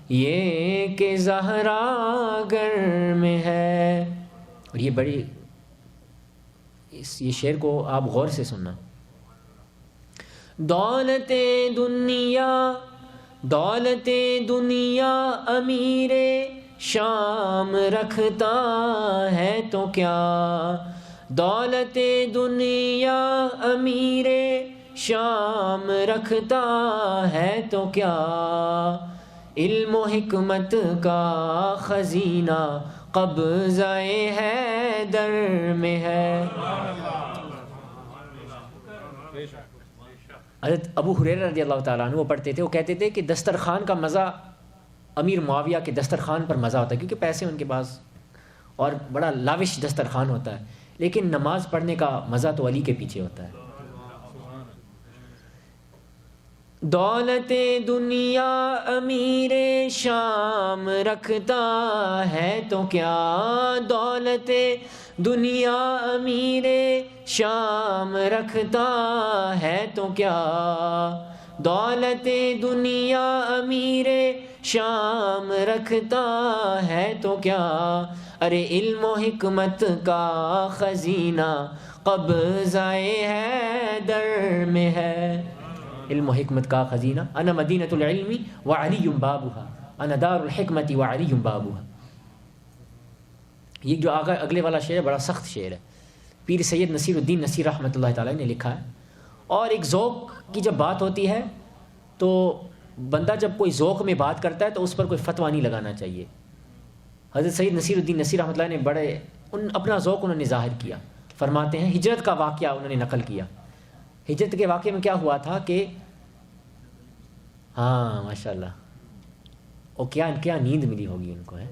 یہ کہ زہرا گھر میں ہے۔ اور یہ بڑی، یہ شعر کو آپ غور سے سننا۔ دولت دنیا امیر شام رکھتا ہے تو کیا، دولت دنیا امیر شام رکھتا ہے تو کیا، علم و حکمت کا خزینہ قبضہ حیدر میں ہے۔ حضرت ابو ہریرہ رضی اللہ تعالیٰ عنہ وہ پڑھتے تھے، وہ کہتے تھے کہ دسترخوان کا مزہ امیر معاویہ کے دسترخوان پر مزہ ہوتا ہے، کیونکہ پیسے ان کے پاس اور بڑا لاوش دسترخوان ہوتا ہے، لیکن نماز پڑھنے کا مزہ تو علی کے پیچھے ہوتا ہے۔ دولت دنیا امیر شام رکھتا ہے تو کیا، دولت دنیا امیر شام رکھتا ہے تو کیا، دولت دنیا امیر شام رکھتا ہے تو کیا، ارے علم و حکمت کا خزینہ قبضہ حیدر میں ہے۔ علم و حکمت کا خزینہ، انا مدینۃ العلم وعلی بابها، انا دار الحکمت وعلی بابها۔ یہ جو اگلے والا شعر ہے بڑا سخت شعر ہے، پیر سید نصیر الدین نصیر رحمۃ اللہ تعالی نے لکھا ہے۔ اور ایک ذوق کی جب بات ہوتی ہے تو بندہ جب کوئی ذوق میں بات کرتا ہے تو اس پر کوئی فتویٰ نہیں لگانا چاہیے۔ حضرت سید نصیر الدین نصیر رحمۃ اللہ نے بڑے اپنا ذوق انہوں نے ظاہر کیا، فرماتے ہیں ہجرت کا واقعہ انہوں نے نقل کیا ہجرت کے واقعے میں کیا ہوا تھا کہ ہاں ماشاء اللہ، اور کیا نیند ملی ہوگی ان کو، ہے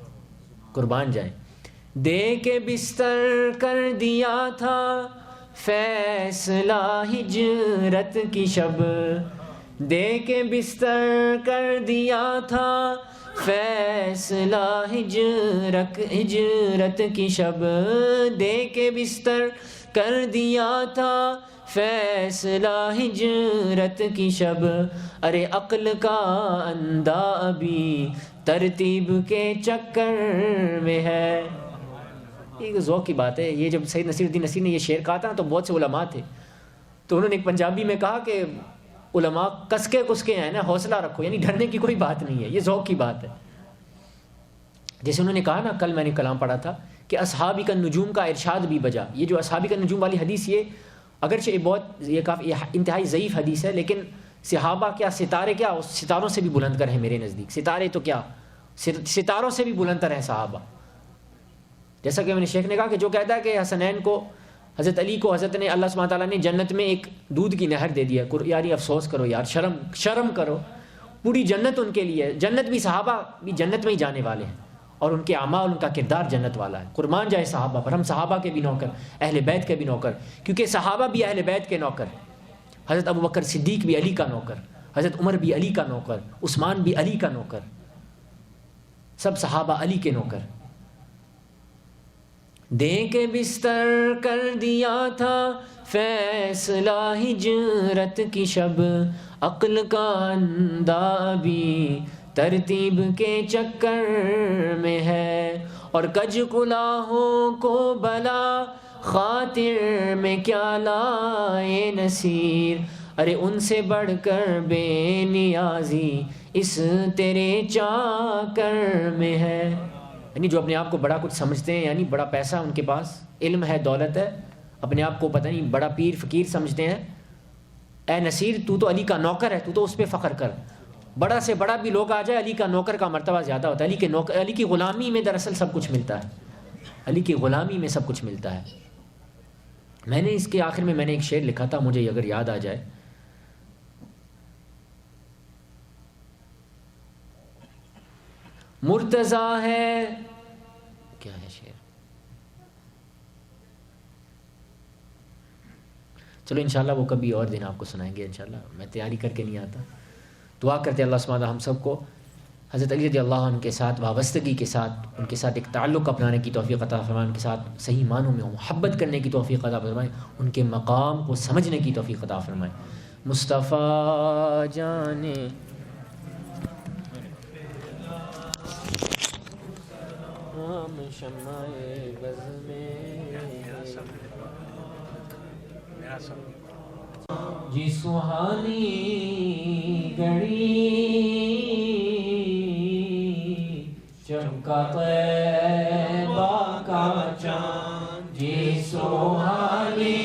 قربان جائیں. دے کے بستر کر دیا تھا فیصلہ ہجرت کی شب، دے کے بستر کر دیا تھا فیصلہ ہجرت کی شب، دے کے بستر کر دیا تھا فیصلہ ہجرت کی شب. ارے عقل کا اندھا ابھی ترتیب کے چکر میں ہے. یہ ذوق کی بات ہے. یہ جب سید نصیر الدین نصیر نے یہ شعر کہا تھا تو بہت سے علماء تھے، تو انہوں نے ایک پنجابی میں کہا کہ علماء کس کے ہیں نا، حوصلہ رکھو، یعنی ڈرنے کی کوئی بات نہیں ہے، یہ ذوق کی بات ہے. جیسے انہوں نے کہا نا، کل میں نے کلام پڑھا تھا کہ اصحابی کا نجوم کا ارشاد بھی بجا. یہ جو اصحابی کا نجوم والی حدیث، یہ اگرچہ یہ کافی انتہائی ضعیف حدیث ہے، لیکن صحابہ کیا، ستارے کیا، اس ستاروں سے بھی بلند کر ہیں میرے نزدیک. ستارے تو کیا، ستاروں سے بھی بلند تر ہیں صحابہ. جیسا کہ میں نے شیخ نے کہا کہ جو کہتا ہے کہ حسنین کو، حضرت علی کو حضرت نے اللہ سبحانہ تعالیٰ نے جنت میں ایک دودھ کی نہر دے دیا، یار یہ افسوس کرو یار، شرم کرو، پوری جنت ان کے لیے، جنت بھی صحابہ بھی جنت میں ہی جانے والے ہیں، اور ان کے اعمال، ان کا کردار جنت والا ہے. قربان جائے صحابہ پر. ہم صحابہ کے بھی نوکر، اہل بیت کے بھی نوکر، کیونکہ صحابہ بھی اہل بیت کے نوکر. حضرت ابو بکر صدیق بھی علی کا نوکر، حضرت عمر بھی علی کا نوکر، عثمان بھی علی کا نوکر، سب صحابہ علی کے نوکر. دے کے بستر کر دیا تھا فیصلہ ہجرت کی شب، عقل کا اندھا بھی ترتیب کے چکر میں ہے. اور کج کلاہوں کو بلا خاطر میں کیا لائے نصیر، ارے ان سے بڑھ کر بے نیازی اس تیرے چاکر میں ہے. یعنی جو اپنے آپ کو بڑا کچھ سمجھتے ہیں، یعنی بڑا پیسہ ان کے پاس، علم ہے، دولت ہے، اپنے آپ کو پتہ نہیں بڑا پیر فقیر سمجھتے ہیں. اے نصیر تو علی کا نوکر ہے، تو اس پہ فخر کر. بڑا سے بڑا بھی لوگ آ جائے، علی کا نوکر کا مرتبہ زیادہ ہوتا ہے. علی کی غلامی میں دراصل سب کچھ ملتا ہے، علی کی غلامی میں سب کچھ ملتا ہے. میں نے اس کے آخر میں نے ایک شعر لکھا تھا، مجھے اگر یاد آ جائے. مرتضیٰ ہے، کیا ہے شعر، چلو انشاءاللہ وہ کبھی اور دن آپ کو سنائیں گے انشاءاللہ. میں تیاری کر کے نہیں آتا. دعا کرتے اللہ سبحانہ ہم سب کو حضرت علی رضی اللہ عنہ کے ساتھ وابستگی کے ساتھ، ان کے ساتھ ایک تعلق اپنانے کی توفیق عطا فرمائے، ان کے ساتھ صحیح معنوں میں محبت کرنے کی توفیق عطا فرمائے، ان کے مقام کو سمجھنے کی توفیق عطا فرمائے. مصطفیٰ جانے شمع بز میں جی سہانی گھڑی چمکا طیبہ کا چاند، جی سہانی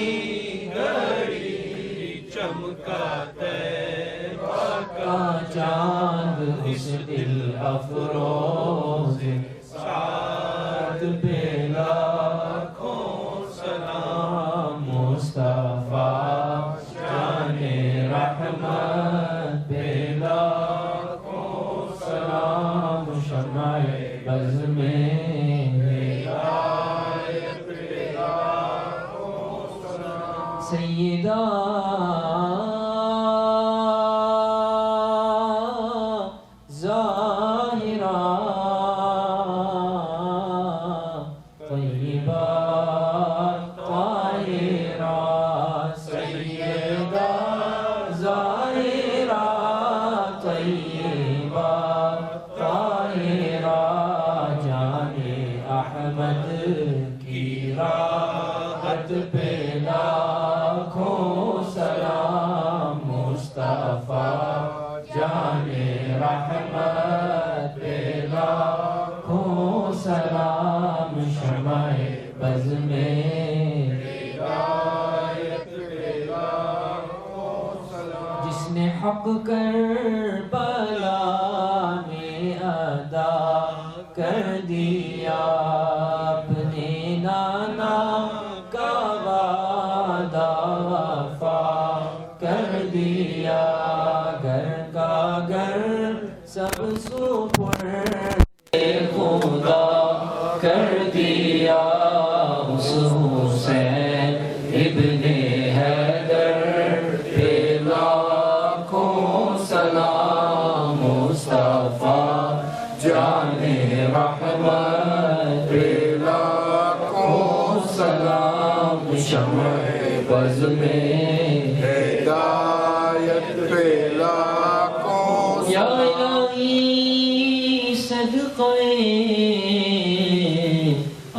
گھڑی چمکا طیبہ کا چاند، اس دل افروز ساتھ پہ لاکھوں سلام مصطفیٰ جانے رحمت پہ لاکھوں سلام، شمع بز میں ہدایت پہ لاکھوں سلام. سیدہ حق کربلا میں ادا کر دیا اپنے نانا کا وعدہ، وفا ابن حیدر پہ لاکھوں سلام، مصطفیٰ جان رحمت پہ لاکھوں سلام، شمع بز میں ہدایت پہ لاکھوں یا الہی صدقے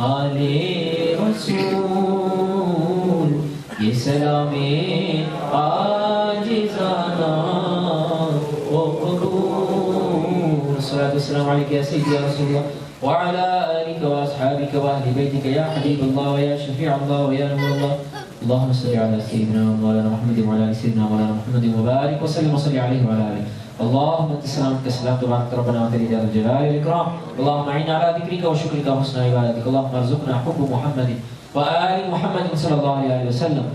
آل رسول، یہ سلام عاجزانہ و قبول۔ صلاۃ والسلام علیک یا سیدی یا رسول اللہ وعلى آلك وأصحابك وأهل بيتك يا حبيب الله ويا شفيع الله ويا نور الله۔ اللهم صل على سيدنا مولانا محمد وعلى آل سيدنا مولانا محمد وبارك وسلم وصل عليه وعلى آله۔ اللهم انت السلام وانت السلام تبارك ربنا وتعالى ذا الجلال والاكرام۔ اللهم اعنا على ذكرك وشكرك وحسن عبادتك، اللهم ارزقنا حب محمد وآل محمد صلى الله عليه وسلم۔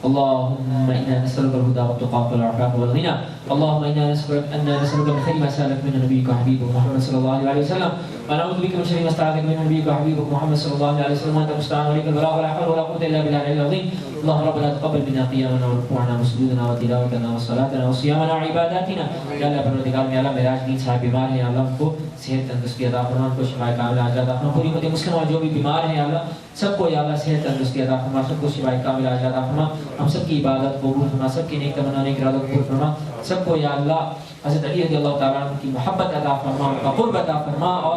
اللهم انا نسألك الهدى والتقى والعفاف والغنى، اللهم انا نسألك من خير ما سألك منه نبيك وحبيبك محمد صلى الله عليه وسلم، ونعوذ بك من شر ما استعاذك منه نبيك وحبيبك محمد صلى الله عليه وسلم، وانت المستعان عليك البلاغ ولا حول ولا قوة الا بالله العلي العظيم۔ اللهم ربنا تقبل منا قيامنا وركوعنا وسجودنا وتلاوتنا وصلاتنا وصيامنا وعباداتنا۔ یا اللہ پروردگار میں اللہ معراج دین صاحب بیمار ہیں، اللہ کو صحت تندرستی عطا فرما، کو شفا کاملہ عطا فرما، پوری امت مسلمہ جو بھی بیمار ہیں اللہ سب کو یا اللہ صحت تندرستی عطا فرما، سب کو شفا کاملہ عطا فرما، ہم سب کی عبادت قبول فرما، سب کی نیک تمنانے کی ارادت قبول فرما، سب کو یا اللہ حضرت علی رضی اللہ تعالیٰ عنہ کی محبت عطا فرما، ان کا قرب عطا فرما، اور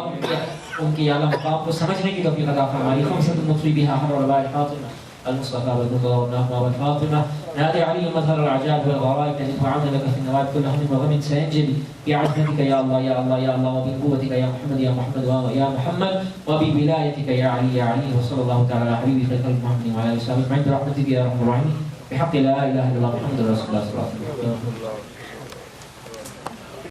ان کی اعلیٰ مقام کو سمجھنے کی توفیق عطا فرما۔ خمسۃ المطری بها حر والباء الفاطمہ المصطفى والمرتضى والنعمة والفاطمة، نادي علي مظهر العجائب والغرائب، نجد عونا لك في النوائب كل هم وغم سينجلي بعزمتك يا الله يا الله يا الله، وبقوتك يا محمد يا محمد يا محمد، وبولايتك يا علي يا علي، وصلى الله تعالى على حبيبي خير خلق محمد وعلى اله وصحبه اجمعين برحمتك يا ارحم الراحمين، بحق لا اله الا الله محمد رسول الله صلى الله عليه وسلم۔